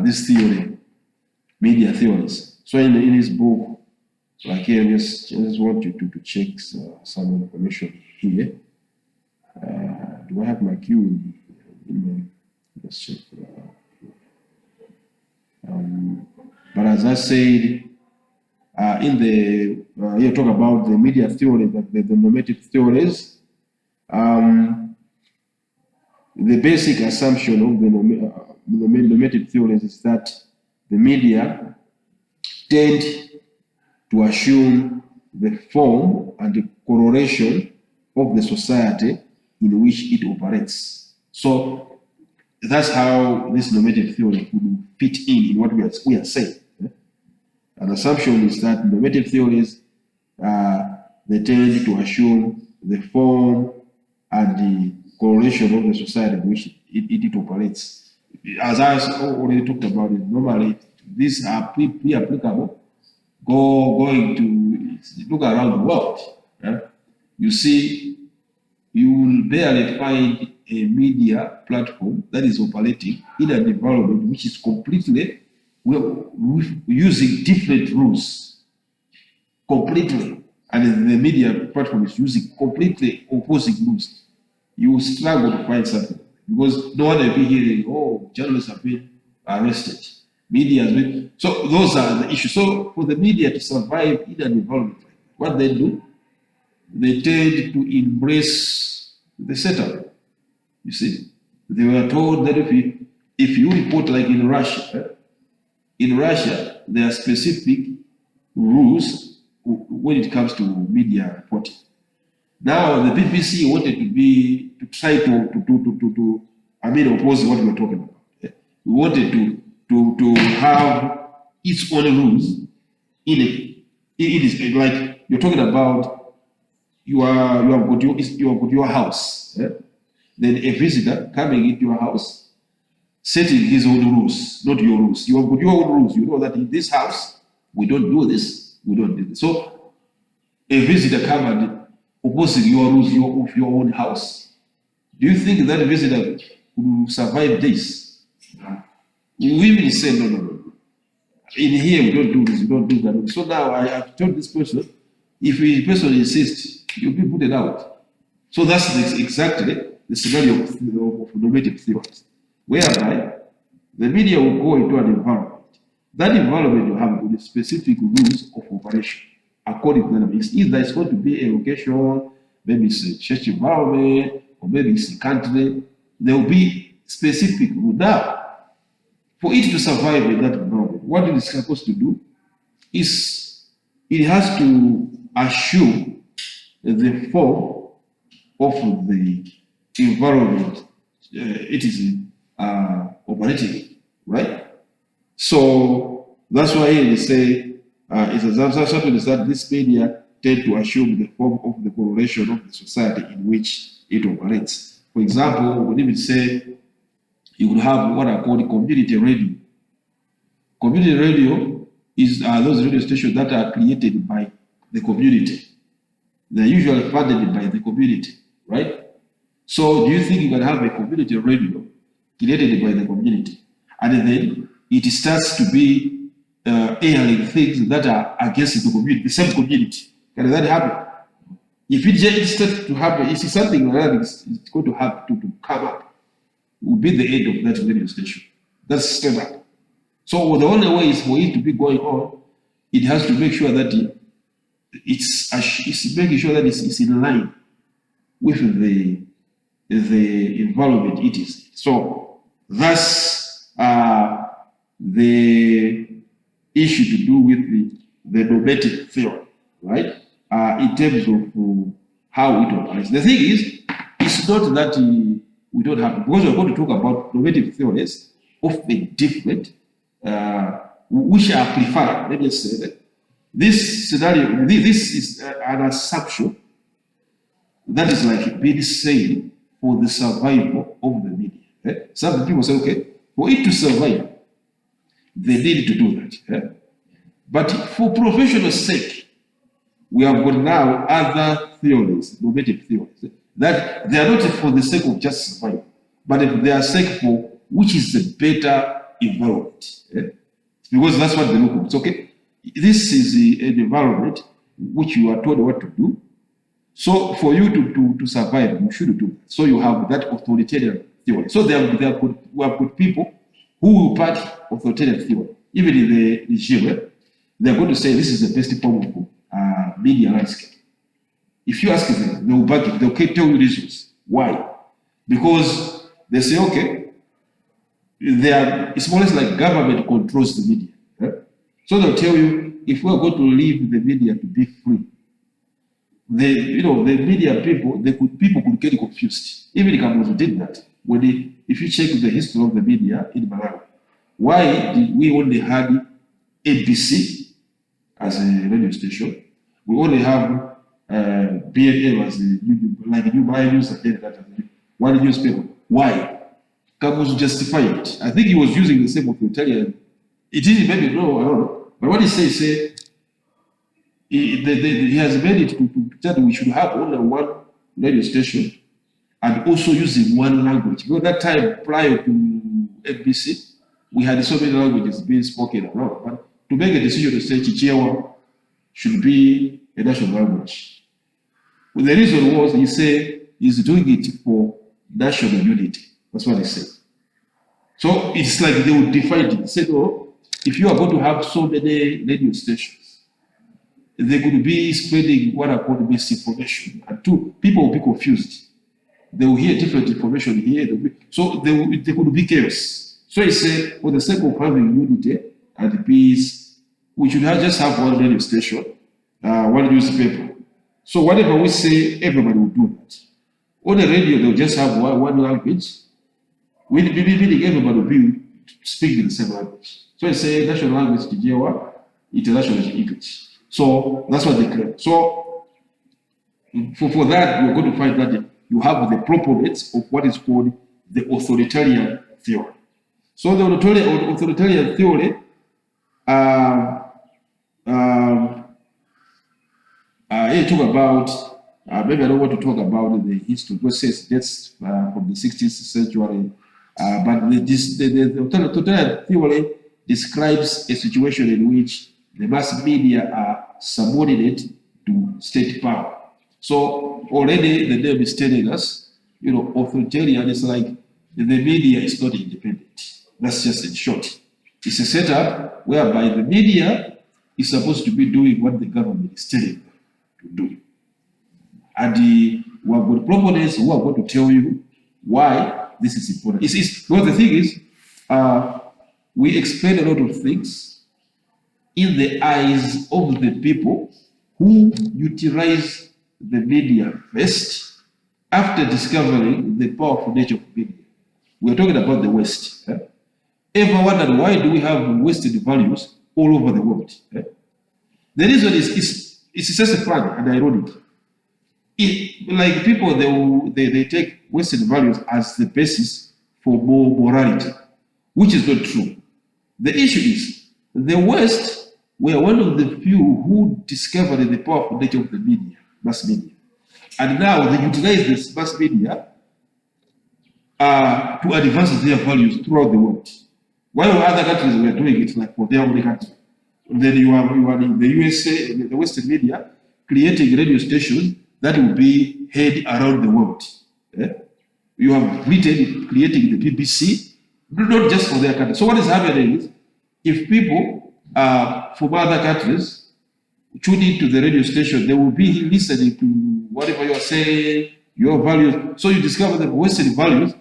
this theory, media theories. So in his book, like here, I just want you to check some information here. Do I have my queue in my, let's check. But as I said, in the you talk about the media theory, the normative theories. The basic assumption of the normative theories is that the media tend to assume the form and the coloration of the society in which it operates. So that's how this normative theory could fit in what we are saying. An assumption is that normative theories, they tend to assume the form and the coloration of the society in which it operates. As I already talked about it, normally these are pre-applicable. Going to look around the world, you see, you will barely find a media platform that is operating in an environment which is completely using different rules, completely, and the media platform is using completely opposing rules. You will struggle to find something because no one will be hearing, oh, journalists have been arrested. Media has been. So those are the issues. So for the media to survive in an environment, what they do, they tend to embrace the setup. You see, they were told that if you report like in Russia, there are specific rules when it comes to media reporting. Now the BBC wanted to try to oppose what we were talking about. We wanted to have its own rules in it. It is like you're talking about you have got your house. Then a visitor coming into your house, setting his own rules, not your rules. You have got your own rules. You know that in this house we don't do this, we don't do this. So a visitor come and opposing your rules of your own house. Do you think that visitor will survive this? We will say no. In here we don't do this, we don't do that. So now I have told this person, if the person insists, you'll be put it out. So that's exactly the scenario of normative theories, whereby the media will go into an environment. That environment will have specific rules of operation according to them. Either it's going to be a location, maybe it's a church environment, or maybe it's a country. There will be specific rules. Now, for it to survive in that environment, what it is supposed to do is it has to assume the form of the environment it is operating, right? So that's why they say it's an assumption is that this media tend to assume the form of the coloration of the society in which it operates. For example, when we say you would have what are called community radio. Community radio is those radio stations that are created by the community. They're usually funded by the community, right? So do you think you can have a community radio created by the community, and then it starts to be airing things that are against the community, the same community? Can that happen? If it just starts to happen, it's something like that is going to have to come up. Will be the end of that radio station. That's standard. So the only way is for it to be going on, it has to make sure that it's making sure that it's in line with the environment it is. So that's the issue to do with the normative theory, right? In terms of how it operates. The thing is, it's not that we don't have, because we're going to talk about normative theories, often different, which are preferred. Let me say that this scenario, this is an assumption that is like being said for the survival of the media. Some people say, okay, for it to survive, they need to do that. But for professional sake, we have got now other theories, normative theories, that they are not for the sake of just survival, but they are sake for which is the better environment. Because that's what they look for. It's okay. This is an environment which you are told what to do. So for you to survive, you should do that. So you have that authoritarian theory. So we have good people who will party authoritarian theory. Even in the regime, they're going to say this is the best form of media landscape. If you ask them, they will back it. They'll tell you reasons. Why? Because they say, okay, it's more or less like government controls the media. So they'll tell you, if we're going to leave the media to be free, the media people could get confused. Even Kamuzu did that. If you check the history of the media in Malawi, why did we only have ABC as a radio station? We only have BNM as like New Buy News and that one newspaper. Why? Kamuzu justified it. I think he was using the same authoritarian. It is maybe no, I don't know. But what he says, he has made it to that we should have only one radio station and also using one language. Because that time prior to FBC, we had so many languages being spoken around. But to make a decision to say Chichewa should be a national language. Well, the reason was he said he's doing it for national unity. That's what he said. So it's like they would divide it. They said, oh, if you are going to have so many radio stations, they could be spreading what I call misinformation. And two, people will be confused. They will hear different information here. So there could be chaos. So he said, for the sake of having unity and peace, we should just have one radio station, one newspaper. So whatever we say, everybody will do that. On the radio, they'll just have one language. Meaning everybody will be speaking the same language. So he said, national language Kijewa, international English. So that's what they claim. So for that, you're going to find that you have the proponents of what is called the authoritarian theory. So the authoritarian theory, I talk about, maybe I don't want to talk about the history, because it says that's from the 16th century, but the authoritarian theory describes a situation in which the mass media are subordinate to state power. So already the name is telling us, authoritarian is like the media is not independent. That's just in short. It's a setup whereby the media is supposed to be doing what the government is telling them to do. And we have got proponents who are going to tell you why this is important. Well, the thing is, we explain a lot of things in the eyes of the people who utilize the media first after discovering the powerful nature of media. We're talking about the West. Ever wondered why do we have Western values all over the world? The reason is it's just funny and ironic. Like people, they take Western values as the basis for more morality, which is not true. The issue is the West were one of the few who discovered the powerful nature of the media, mass media. And now they utilize this mass media to advance their values throughout the world. While other countries were doing it like for their own country. Then you are in the USA, the Western media, creating radio stations that will be heard around the world. You have Britain creating the BBC, not just for their country. So what is happening is, if people from other countries tune into the radio station, they will be listening to whatever you are saying, your values. So you discover that Western values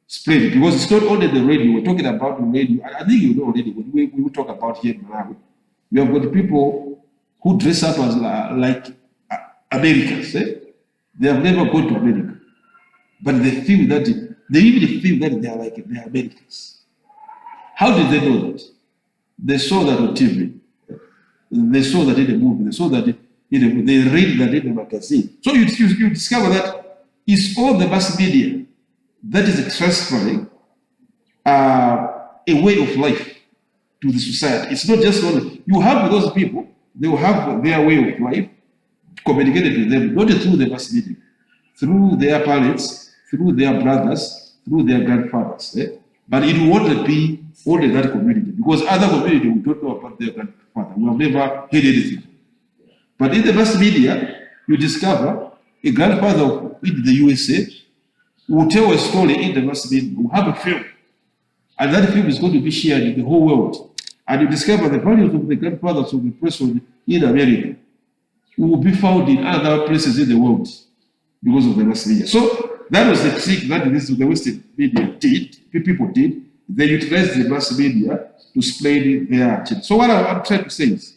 spread, because it's not only the radio. We're talking about the radio. I think you know already when we will talk about here in Malawi. We have got people who dress up as like Americans. They have never gone to America, but they feel that they even feel that they are Americans. How did they know that? They saw that on TV. They saw that in a movie. They saw that they read that in a magazine. So you discover that it's all the mass media that is transferring a way of life to the society. It's not just one. You have those people, they will have their way of life communicated with them, not through the mass media, through their parents, through their brothers, through their grandfathers. But it won't be only that community, because other community we don't know about their grandfather. We have never heard anything. But in the mass media, you discover a grandfather in the USA will tell a story in the mass media, will have a film, and that film is going to be shared in the whole world. And you discover the values of the grandfathers of the person in America will be found in other places in the world because of the mass media. So that was the trick that the Western media did, people did. They utilized the mass media to spread their agenda. So what I'm trying to say is,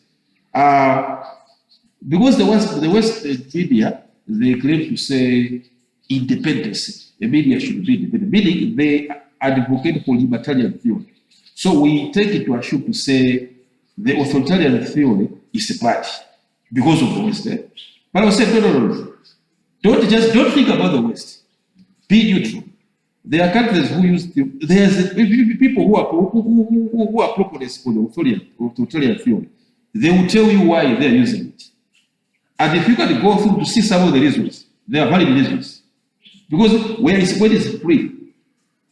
because the West media, they claim to say independence. The media should be independent, meaning they advocate for libertarian theory. So we take it to assume to say the authoritarian theory is bad because of the West. But I was saying, no. Don't think about the West. Be neutral. There are countries who use there's people who are proponents for the authoritarian theory. They will tell you why they are using it. And if you can go through to see some of the reasons, they are valid reasons. Because when it's free,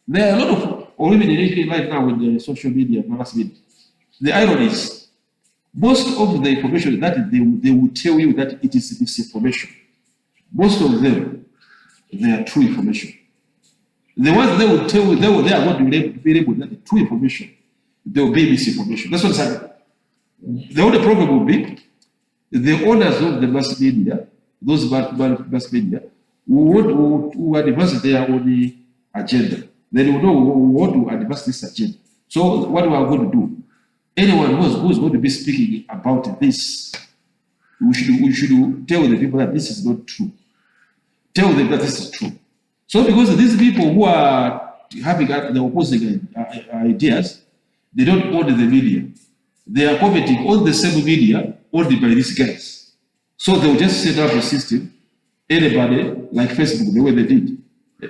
there are a lot of, or even right now with the social media, mass media. The irony is, most of the information that they will tell you that it is misinformation. Most of them, they are true information. The ones they will tell you, they are going to be able that the true information, they will be misinformation. That's what's happening. The only problem will be the owners of the mass media, those mass media, who advance their own agenda. They will know who want to advance this agenda. So what we are going to do, anyone who is going to be speaking about this, we should tell the people that this is not true. Tell them that this is true. So because these people who are having the opposing ideas, they don't own the media. They are commenting on the same media owned by these guys. So they will just set up a system. Anybody, like Facebook, the way they did,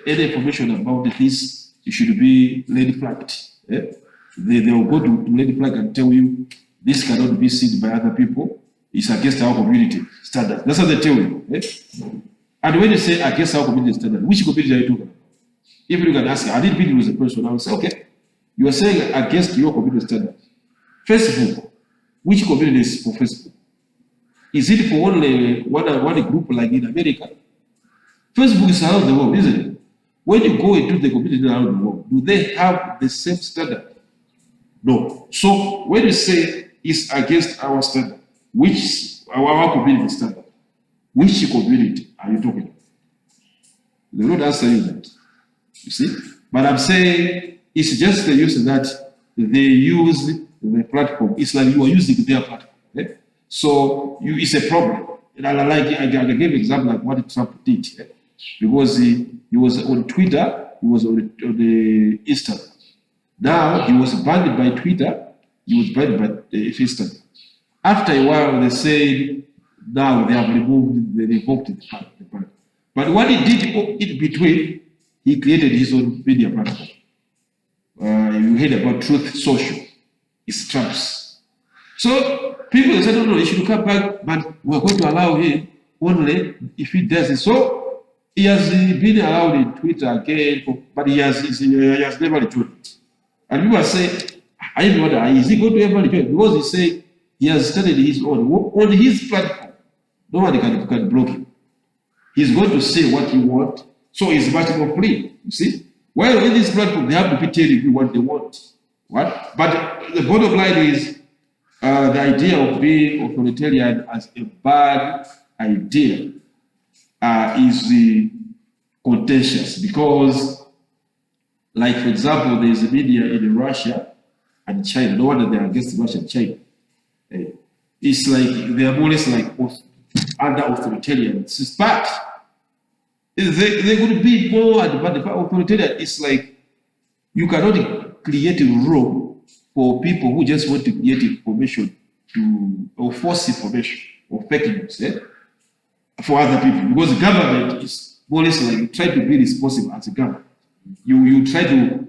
any information about this, it should be lady flagged. They will go to lady flag and tell you this cannot be seen by other people. It's against our community standard. That's what they tell you. And when you say against our community standard, which community are you talking about? If you can ask, I didn't mean you as a person, I will say, okay, you are saying against your community standard. Facebook, which community is for Facebook? Is it for only one group like in America? Facebook is around the world, isn't it? When you go into the community around the world, do they have the same standard? No. So when you say it's against our standard, which our community standard, which community are you talking about? They don't answer you that. You see? But I'm saying it's just the use that they use the platform. It's like you are using their platform. So it's a problem. And I gave an example like what Trump did. Because he was on Twitter, he was on the Instagram. Now he was banned by Twitter, he was banned by Instagram. After a while, they said now they have revoked the ban. But what he did in between, he created his own media platform. You heard about Truth Social. It's Trump's. So people said, no, he should come back, but we're going to allow him only if he does it. So he has been allowed in Twitter again, but he has never returned. And people say, I don't know, is he going to ever return? Because he said he has started his own. On his platform, nobody can block him. He's going to say what he wants, so he's much more free, you see? While in this platform, they have to be telling you what they want. What? But the bottom line is, the idea of being authoritarian as a bad idea is contentious because, like for example, there is a media in Russia and China. No wonder they are against Russia and China. It's like they are more or less like under authoritarian. But they could be more authoritarian. It's like you cannot create a role for people who just want to create information or false information or fake news for other people. Because the government is more or less like try to be responsible as a government. You try to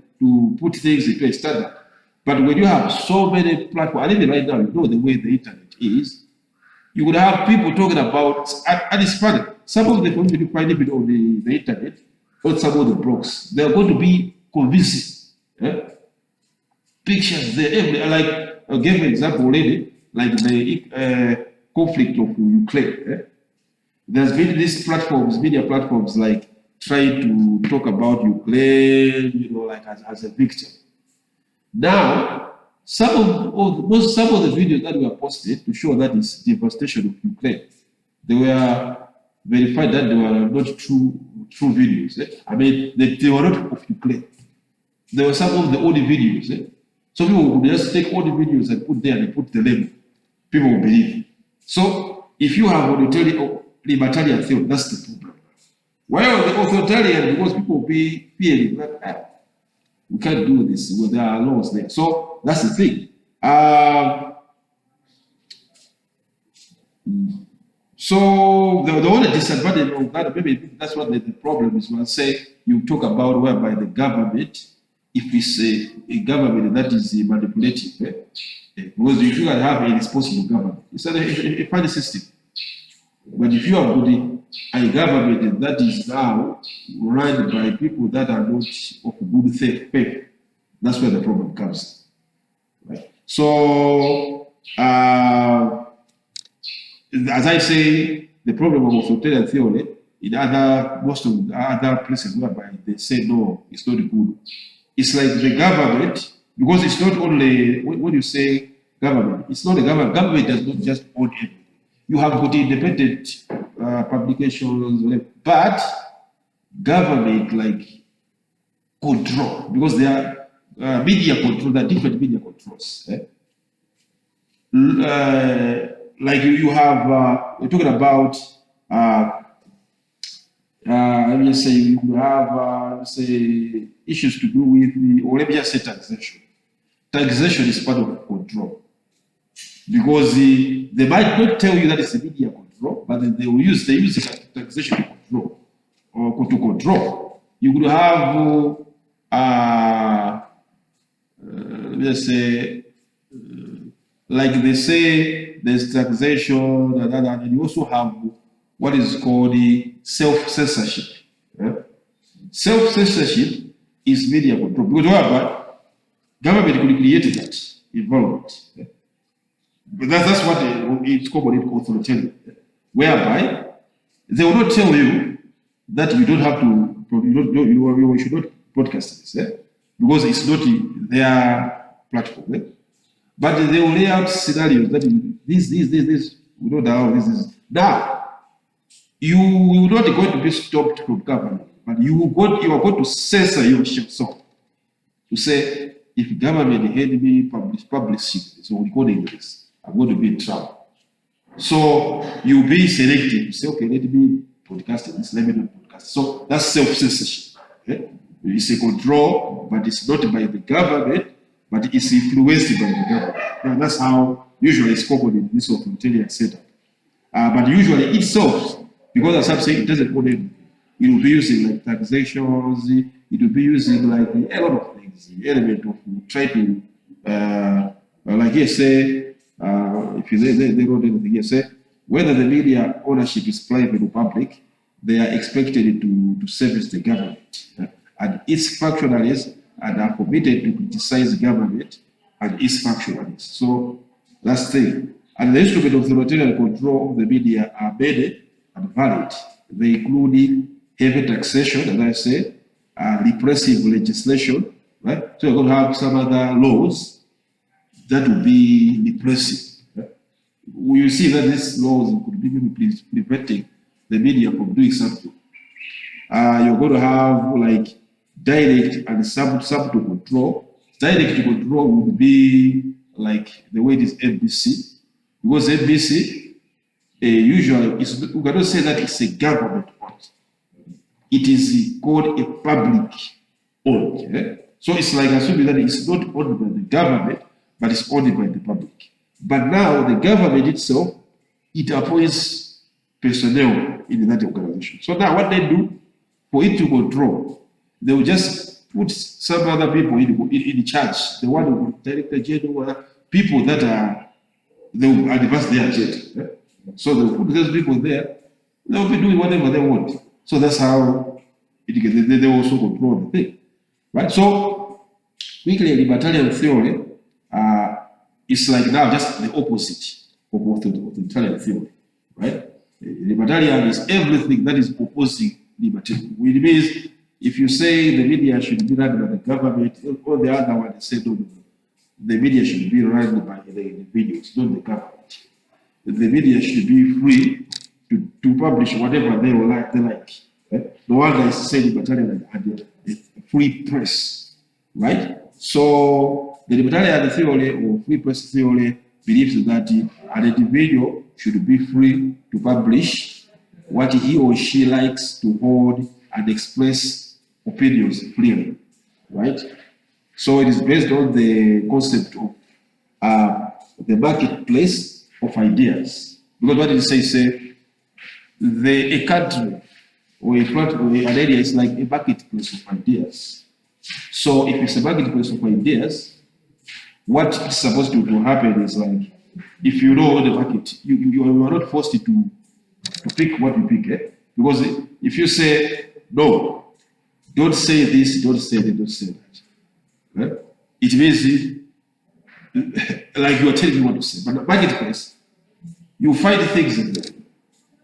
put things into a standard. But when you have so many platforms, and even right now, you know the way the internet is, you would have people talking about, and it's funny, some of the information you find even on the internet, or some of the blogs, they're going to be convincing. Pictures there, like I gave an example already, like the conflict of Ukraine. There's been these platforms, media platforms, like trying to talk about Ukraine, like as a victim. Now, some of the videos that were posted to show that it's devastation of Ukraine, they were verified that they were not true videos. I mean, they were not of Ukraine. There were some of the old videos So people would just take all the videos and put there and put the label. People will believe. So if you have libertarian theory, that's the problem. While the authoritarian, because people will be fearing that we can't do this, well, there are laws there. So that's the thing. So the only disadvantage of that, maybe that's what the problem is. When say you talk about whereby the government, if it's a government that is manipulative, because if you have a responsible government, it's a funny system. But if you have got a government that is now run by people that are not of good faith, that's where the problem comes. Right? So, as I say, the problem of authoritarian theory in most of the other places whereby they say no, it's not good. It's like the government, because it's not only when you say government, it's not the government. Government does not just own everything. You have got independent publications, but government like control, because there are media control, there are different media controls. Like you have, we're talking about, let me say, you have, say, issues to do with or let me just say taxation. Taxation is part of control. Because they might not tell you that it's a media control, but they use taxation to control or to control. You could have, let's say, like they say, there's taxation, and you also have what is called the self-censorship. Self-censorship is media control, because whereby government could create that environment. But that's what it's called authoritarian, whereby they will not tell you that you don't have to, you should not broadcast this, because it's not their platform. But they will lay out scenarios that this, we don't know this. Now, you will not going to be stopped from government, but you are going to censor yourself to say, if government had me publishing, so recording this, I'm going to be in trouble. So you'll be selective. You say, okay, let me broadcast this, let me not broadcast. So that's self-censorship. Okay? It's a control, but it's not by the government, but it's influenced by the government. Now, that's how usually it's common in this authoritarian setup. But usually itself, because as I'm saying, it doesn't own it. It will be using like taxations, it will be using like a lot of things, the element of try to, like here say, if they wrote anything here, say, whether the media ownership is private or public, they are expected to service the government. And its functionaries are committed to criticize the government and its functionaries. So that's the thing. And the instrument of authoritarian control of the media are many and valid. They include heavy taxation, as I said, repressive legislation, right? So you're going to have some other laws that will be repressive. Right? You see that these laws could be preventing the media from doing something. You're going to have like direct and subtle control. Direct control would be like the way it is NBC, because NBC usually we cannot say that it's a government owned. It is called a public owned. Yeah? So it's like assuming that it's not owned by the government, but it's owned by the public. But now the government itself, it appoints personnel in that organization. So now what they do for it to control, they will just put some other people in charge. The one who director general, people that they will advance their agenda. So they will put those people there. They will be doing whatever they want. So that's how they also control the thing, right? So quickly, libertarian theory is like now just the opposite of authoritarian theory, right? Libertarian is everything that is opposing libertarian. Which means if you say the media should be run by the government, or the other one say no, the media should be run by the individuals, not the government. The media should be free to publish whatever they like. Right? No one is saying libertarian and a free press, right? So the libertarian theory or free press theory believes that an individual should be free to publish what he or she likes to hold and express opinions freely, right? So it is based on the concept of the marketplace of ideas. Because what it says, a country or an area is like a marketplace of ideas. So if it's a marketplace of ideas, what's supposed to happen is like, if you know the market, you are not forced to pick what you pick. Eh? Because if you say, no, don't say this, don't say that, don't say that. Right? It means like you are telling me what to say. But the marketplace, you find things in there.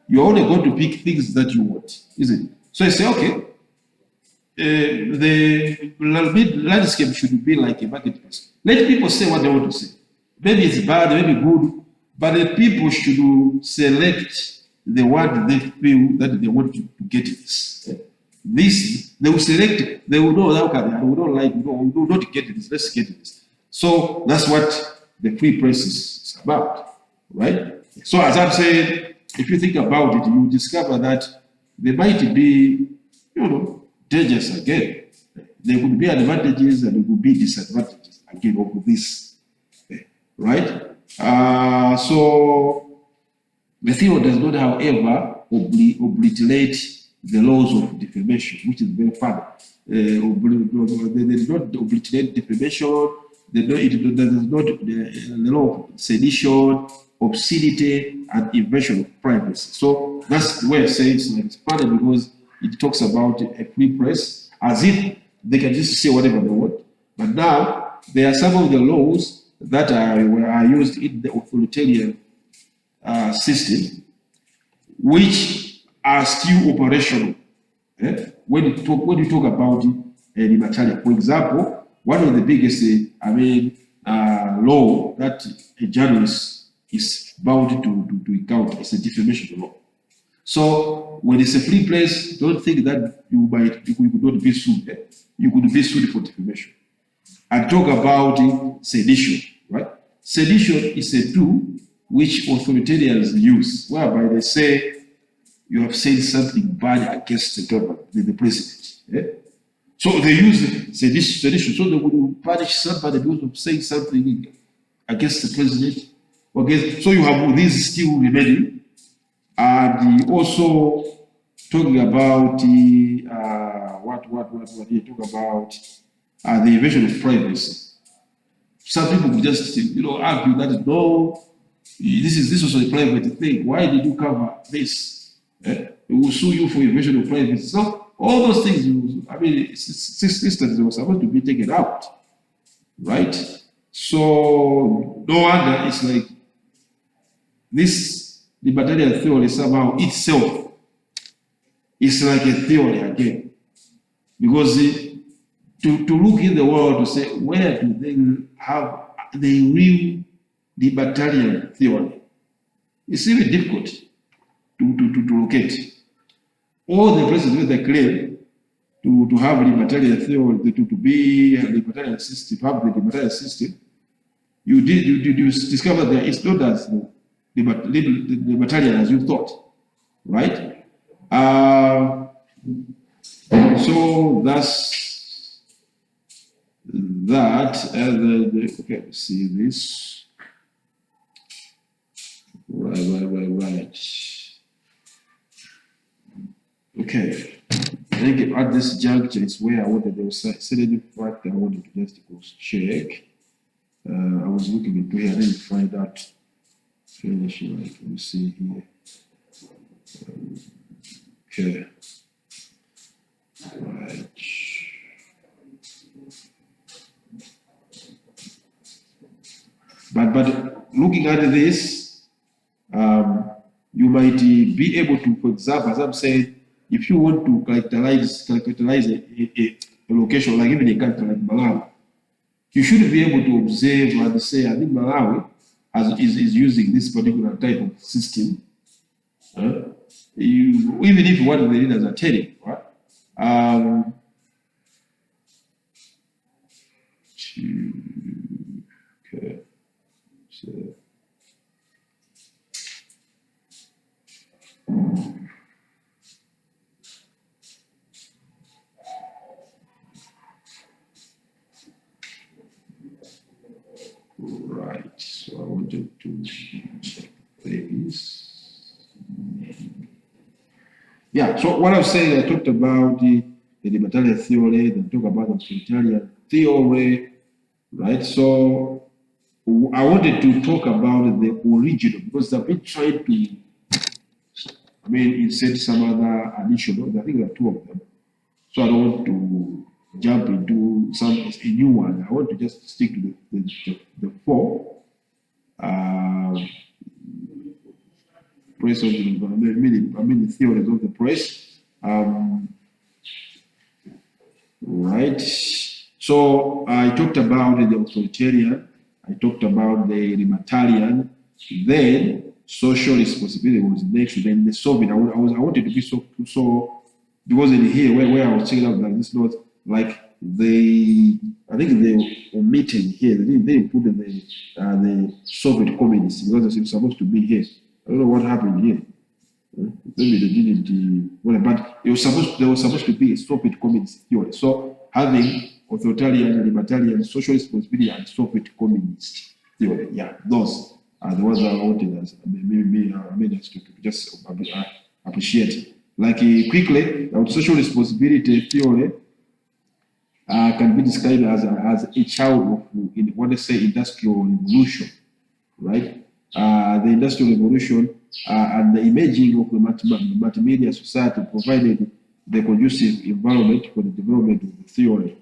You're only going to pick things that you want, isn't it? So I say, okay, the landscape should be like a marketplace. Let people say what they want to say. Maybe it's bad, maybe good, but the people should select the word they feel that they want to get this. This, they will select, they will know how can I will not like, no, we will not get this, let's get this. So that's what the free press is about, right? So as I'm saying, if you think about it, you discover that there might be, dangers again. There could be advantages and there could be disadvantages again of this, right? So the theory does not, however, obliterate the laws of defamation, which is very funny. They did not obliterate defamation. It does not the law of sedition, obscenity, and invasion of privacy. So that's the way I say it's funny because it talks about a free press as if they can just say whatever they want. But now there are some of the laws that are used in the authoritarian system, which are still operational. When you talk about libertarian, for example, one of the biggest, law that a journalist is bound to encounter is a defamation law. So when it's a free place, don't think that you could not be sued. You could be sued for defamation. And talk about sedition, right? Sedition is a tool which authoritarians use, whereby they say you have said something bad against the government, the president. So they use sedition, so they would punish somebody because of saying something against the president. Okay, so you have these still remaining, and also talking about what you talk about the invasion of privacy. Some people would just argue that no, this was a private thing. Why did you cover this? We will sue you for invasion of privacy. So all those things, systems were supposed to be taken out, right? So no wonder it's like this libertarian theory somehow itself is like a theory again, because to look in the world to say where do they have the real libertarian theory, it's even difficult to locate. All the places where they claim to have libertarian theory, to be a libertarian system, to have the libertarian system, you discover that it's not as libertarian as you thought, right? So that's that. Okay, let's see this. Right. Okay. I think at this juncture is where I wanted to certain fact I wanted to just go check. I was looking into here, I didn't find that finish. Like, let me see here. Okay. Right. But looking at this, you might be able to, for example, as I'm saying, if you want to characterize a location, like even a country like Malawi, you should be able to observe and say, I think Malawi is using this particular type of system. Even if what the leaders are telling, right? Right. So I wanted to check this. Yeah. So what I was saying, I talked about the libertarian theory, then talk about the authoritarian theory, right? So I wanted to talk about the original because I've been trying to, I mean, insert some other additional, I think there are two of them. So I don't want to jump into a new one. I want to just stick to the four. Press of the, I mean the theories of the press. Right. So I talked about the authoritarian, I talked about the libertarian, then social responsibility was next, then the Soviet. I wanted to be so because in here where I was checking out like this note, like I think they omitted here. They didn't put the Soviet communists because it's supposed to be here. I don't know what happened here. Maybe they didn't, but there was supposed to be a Soviet communist theory. So having authoritarian, libertarian, social responsibility, and Soviet communist theory, yeah, those are the ones that I wanted us. I made us to just appreciate. Like quickly, social responsibility theory can be described as a child of, in what they say, industrial revolution, right? The industrial revolution and the emerging of the multimedia society provided the conducive environment for the development of the theory.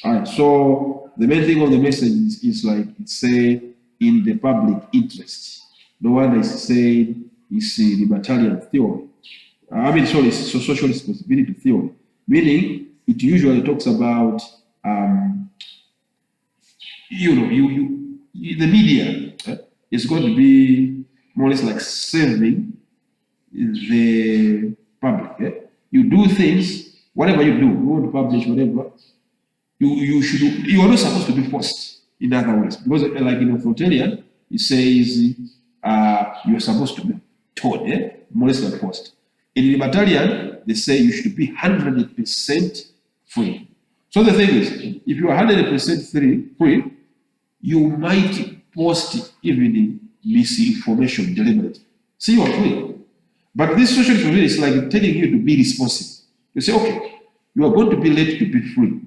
All right, so the main thing of the message is like it's say in the public interest. No one is saying it's a libertarian theory. It's a social responsibility theory, meaning it usually talks about the media is going to be more or less like serving the public. You do things, whatever you do, you want to publish whatever, you are not supposed to be forced in other ways. Because like in authoritarian, it says you're supposed to be told, more or less like forced. In libertarian, they say you should be 100% free. So the thing is, if you are 100% free, you might post even misinformation deliberately. See, you are free. But this social responsibility is like telling you to be responsible. You say, okay, you are going to be let to be free,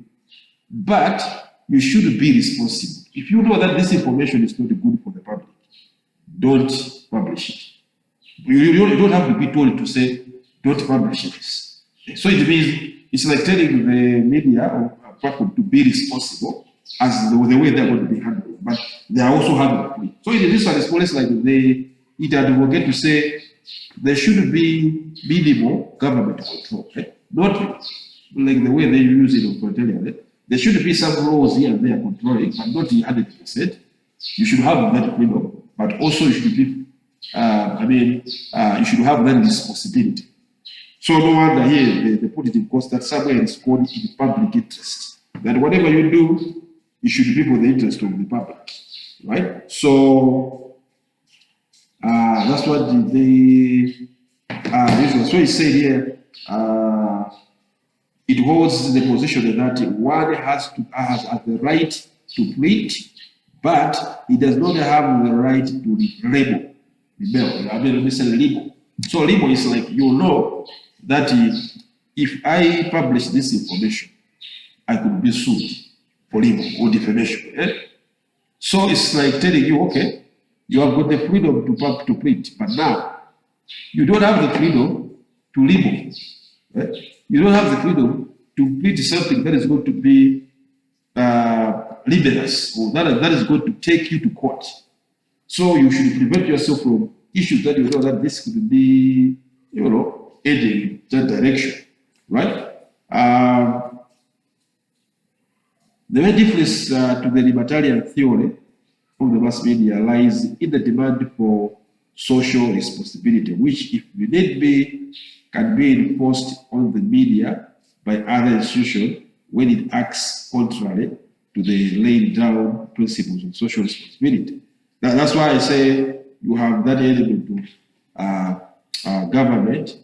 but you should be responsible. If you know that this information is not good for the public, don't publish it. You don't have to be told to say, don't publish it. So it means it's like telling the media or platform to be responsible as the way they're going to be handled, but they are also handled. So in this one, it's more or less like it advocate to say there should be minimal government control, not like the way they use it in authoritarian. There should be some laws here and there controlling, but not 100%. You should have that freedom, but also you should be, you should have that responsibility. So no wonder here they put it in cost that somewhere it's called in public interest. That whatever you do, you should be for the interest of the public, right? So that's what they so he said here. It holds the position that one has the right to plead, but it does not have the right to rebel. Libel. So libel is like that if I publish this information, I could be sued for libel or defamation. So it's like telling you, okay, you have got the freedom to plead, but now you don't have the freedom to libel. You don't have the freedom to plead something that is going to be libelous or that is going to take you to court. So you should prevent yourself from issues that you know that this could be, heading that direction, right? The main difference to the libertarian theory of the mass media lies in the demand for social responsibility, which, if need be, can be enforced on the media by other institutions when it acts contrary to the laid down principles of social responsibility. That's why I say you have that element of government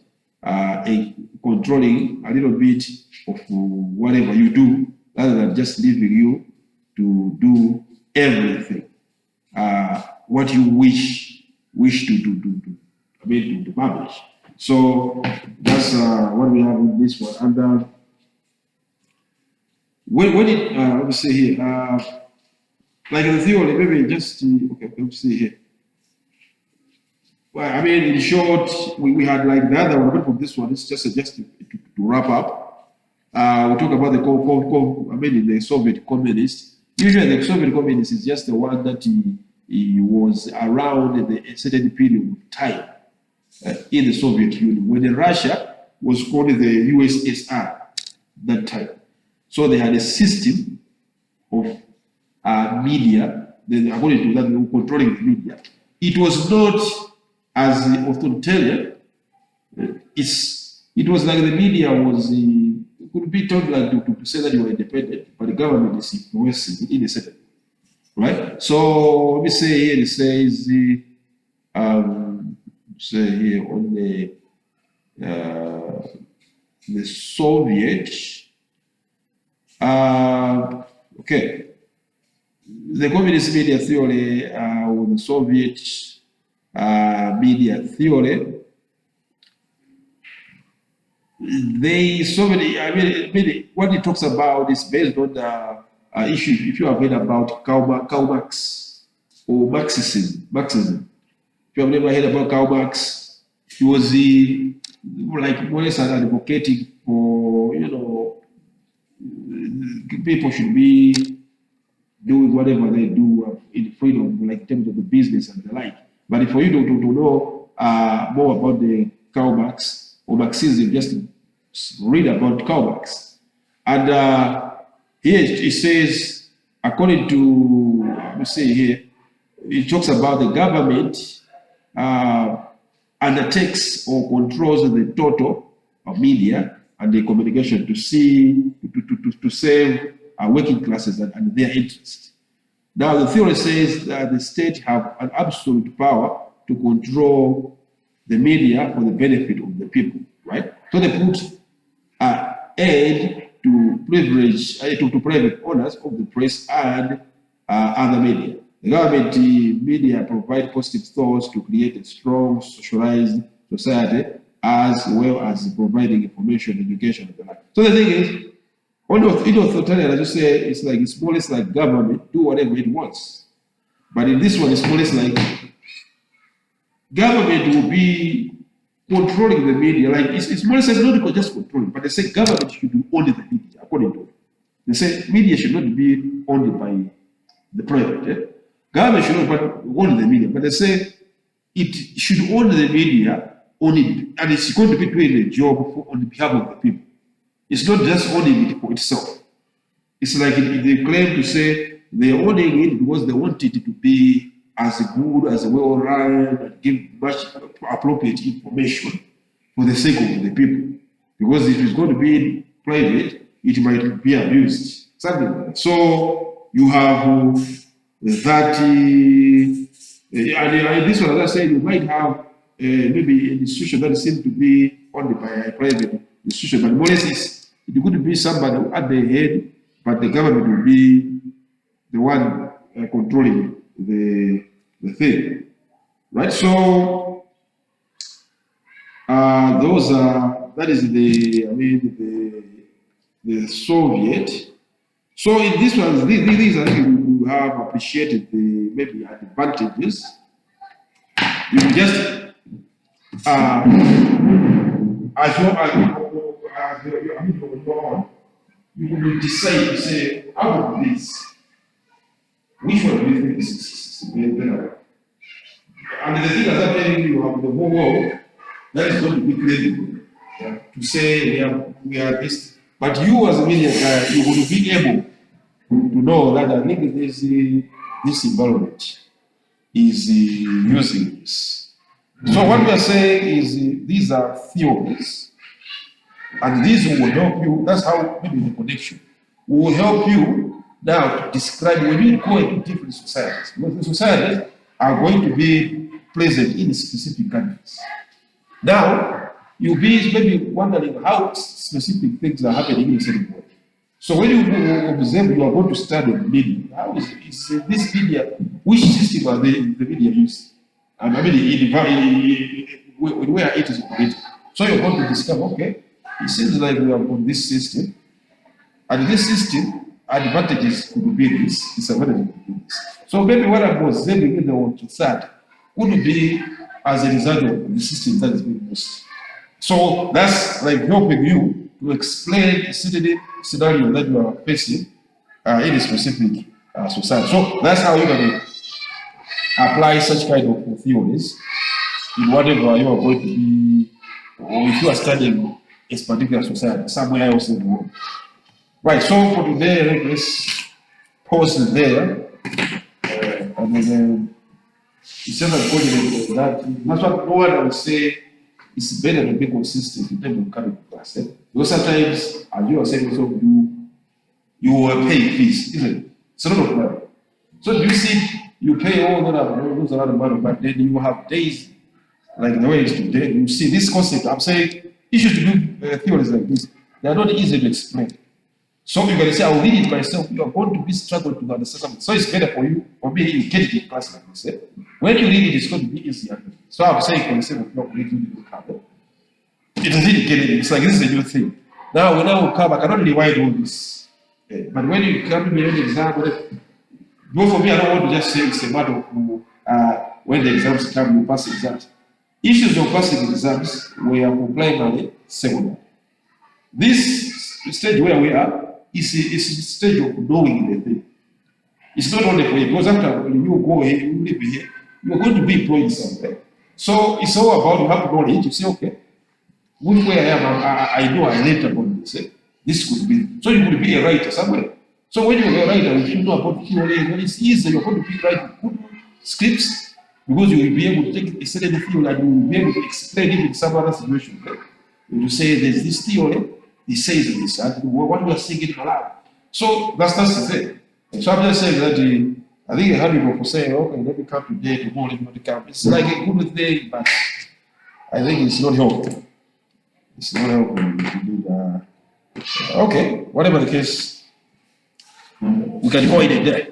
controlling a little bit of whatever you do, rather than just leaving you to do everything what you wish to do. I mean, to publish. So that's what we have in this one. And when it let me see here, like in the theory, maybe just okay, let me see here. Well, I mean, in short, we had like the other one, but from this one, it's just to wrap up. We talk about the Soviet communist. Usually, the Soviet communist is just the one that he was around a certain period of time in the Soviet Union, when Russia was called the USSR that time. So they had a system of media, according to that, they were controlling the media. It was not as authoritarian. It was like the media was, could be told like to say that you were independent, but the government is influencing in a certain way, right? So let me say here, it says, say here on the Soviet, okay, the communist media theory or the Soviet media theory, I mean, what it talks about is based on the issue. If you have heard about Karl Marx or Marxism, if you have never heard about Karl Marx, he was like more or less advocating for, people should be doing whatever they do in freedom, like in terms of the business and the like. But for you to know more about the Karl Marx or Marxism, just read about Karl Marx. And here it says, according to, let me say here, it talks about the government undertakes or controls the total of media and the communication to serve working classes and their interests. Now, the theory says that the state have an absolute power to control the media for the benefit of the people, right? So they put aid to privilege to private owners of the press and other media. The government media provide positive thoughts to create a strong socialized society, as well as providing information, education, and the like. So the thing is, in authoritarian, as you say, it's more or less like government do whatever it wants. But in this one, it's more or less like government will be controlling the media. Like it's more or less not just controlling, but they say government should own the media, according to it. They say media should not be owned by the private. Yeah? Government should not own the media, but they say it should own the media only, and it's going to be doing a job on behalf of the people. It's not just owning it for itself. It's like they claim to say they're owning it because they want it to be as good, as well run, and give much appropriate information for the sake of the people. Because if it's going to be private, it might be abused. Something like that. So you have that, and this one, as I said, you might have maybe an institution that seems to be owned by a private institution, but more or less it could be somebody at the head, but the government will be the one controlling the thing, right? So that is the Soviet. So in this one, these I think we have appreciated the maybe advantages. You just as well as you will decide to say, out of this, which one do you think is better? And the thing is that telling you have the whole world, that is going to be credible to say we are this. But you as a media guy, you will be able to know that I think this environment is using this. So what we are saying is these are theories. And these will help you, that's how maybe the connection will help you now to describe when you go into different societies. Because the societies are going to be present in specific countries. Now, you'll be maybe wondering how specific things are happening in a certain way. So when you observe, you are going to study the media. How is this media? Which system are the media using? I mean, where it is operating. So you're going to discover, okay, it seems like we have got this system, and this system advantages could be this, disadvantages could be this. So maybe what I was observing in the one to start would be as a result of the system that is being used. So that's like helping you to explain a certain scenario that you are facing in a specific society. So that's how you can apply such kind of theories in whatever you are going to be, or if you are studying a particular society somewhere else in the world. Right, so for today, let's pause there. And then instead of going that, that's what no one will say it's better to be consistent in terms of coming to class. Because sometimes, as you are saying, also, you will pay fees, isn't it? It's a lot of money. So you see, you pay all that, lose a lot of money, but then you have days like the way it's today. You see this concept. I'm saying issues to do theories like this, they are not easy to explain. So you're going to say, I'll read it myself. You are going to be struggling to understand something. So it's better for you, or maybe you get it in class like this. When you read it, it's going to be easier. So I'm saying, for the sake of not reading it, it doesn't get it. It's like this is a new thing. Now, when I will come, I cannot rewind all this. But when you come to me an exam, both for me, I don't want to just say it's a matter of when the exams come, you pass exams. Issues of passing exams were for primary, secondary. This stage where we are is a stage of knowing the thing. It's not only for you, because after you go here, you live here, you're going to be employed somewhere. So it's all about you have knowledge. You say, okay, where I am, I know I learned about this. This could be. So you could be a writer somewhere. So when you're a writer, if you know about theory, it's easy. You're going to be writing good scripts because you will be able to take a certain theory and you will be able to explain it in some other situation. Right? You say there's this theory, he says this, and what you are saying it aloud. So that's the thing. So I'm just saying that I think a lot of people say, okay, let me come today, tomorrow, let me come. It's like a good thing, but I think it's not helpful. It's not helpful to do that. Okay, whatever the case, we can go in a day.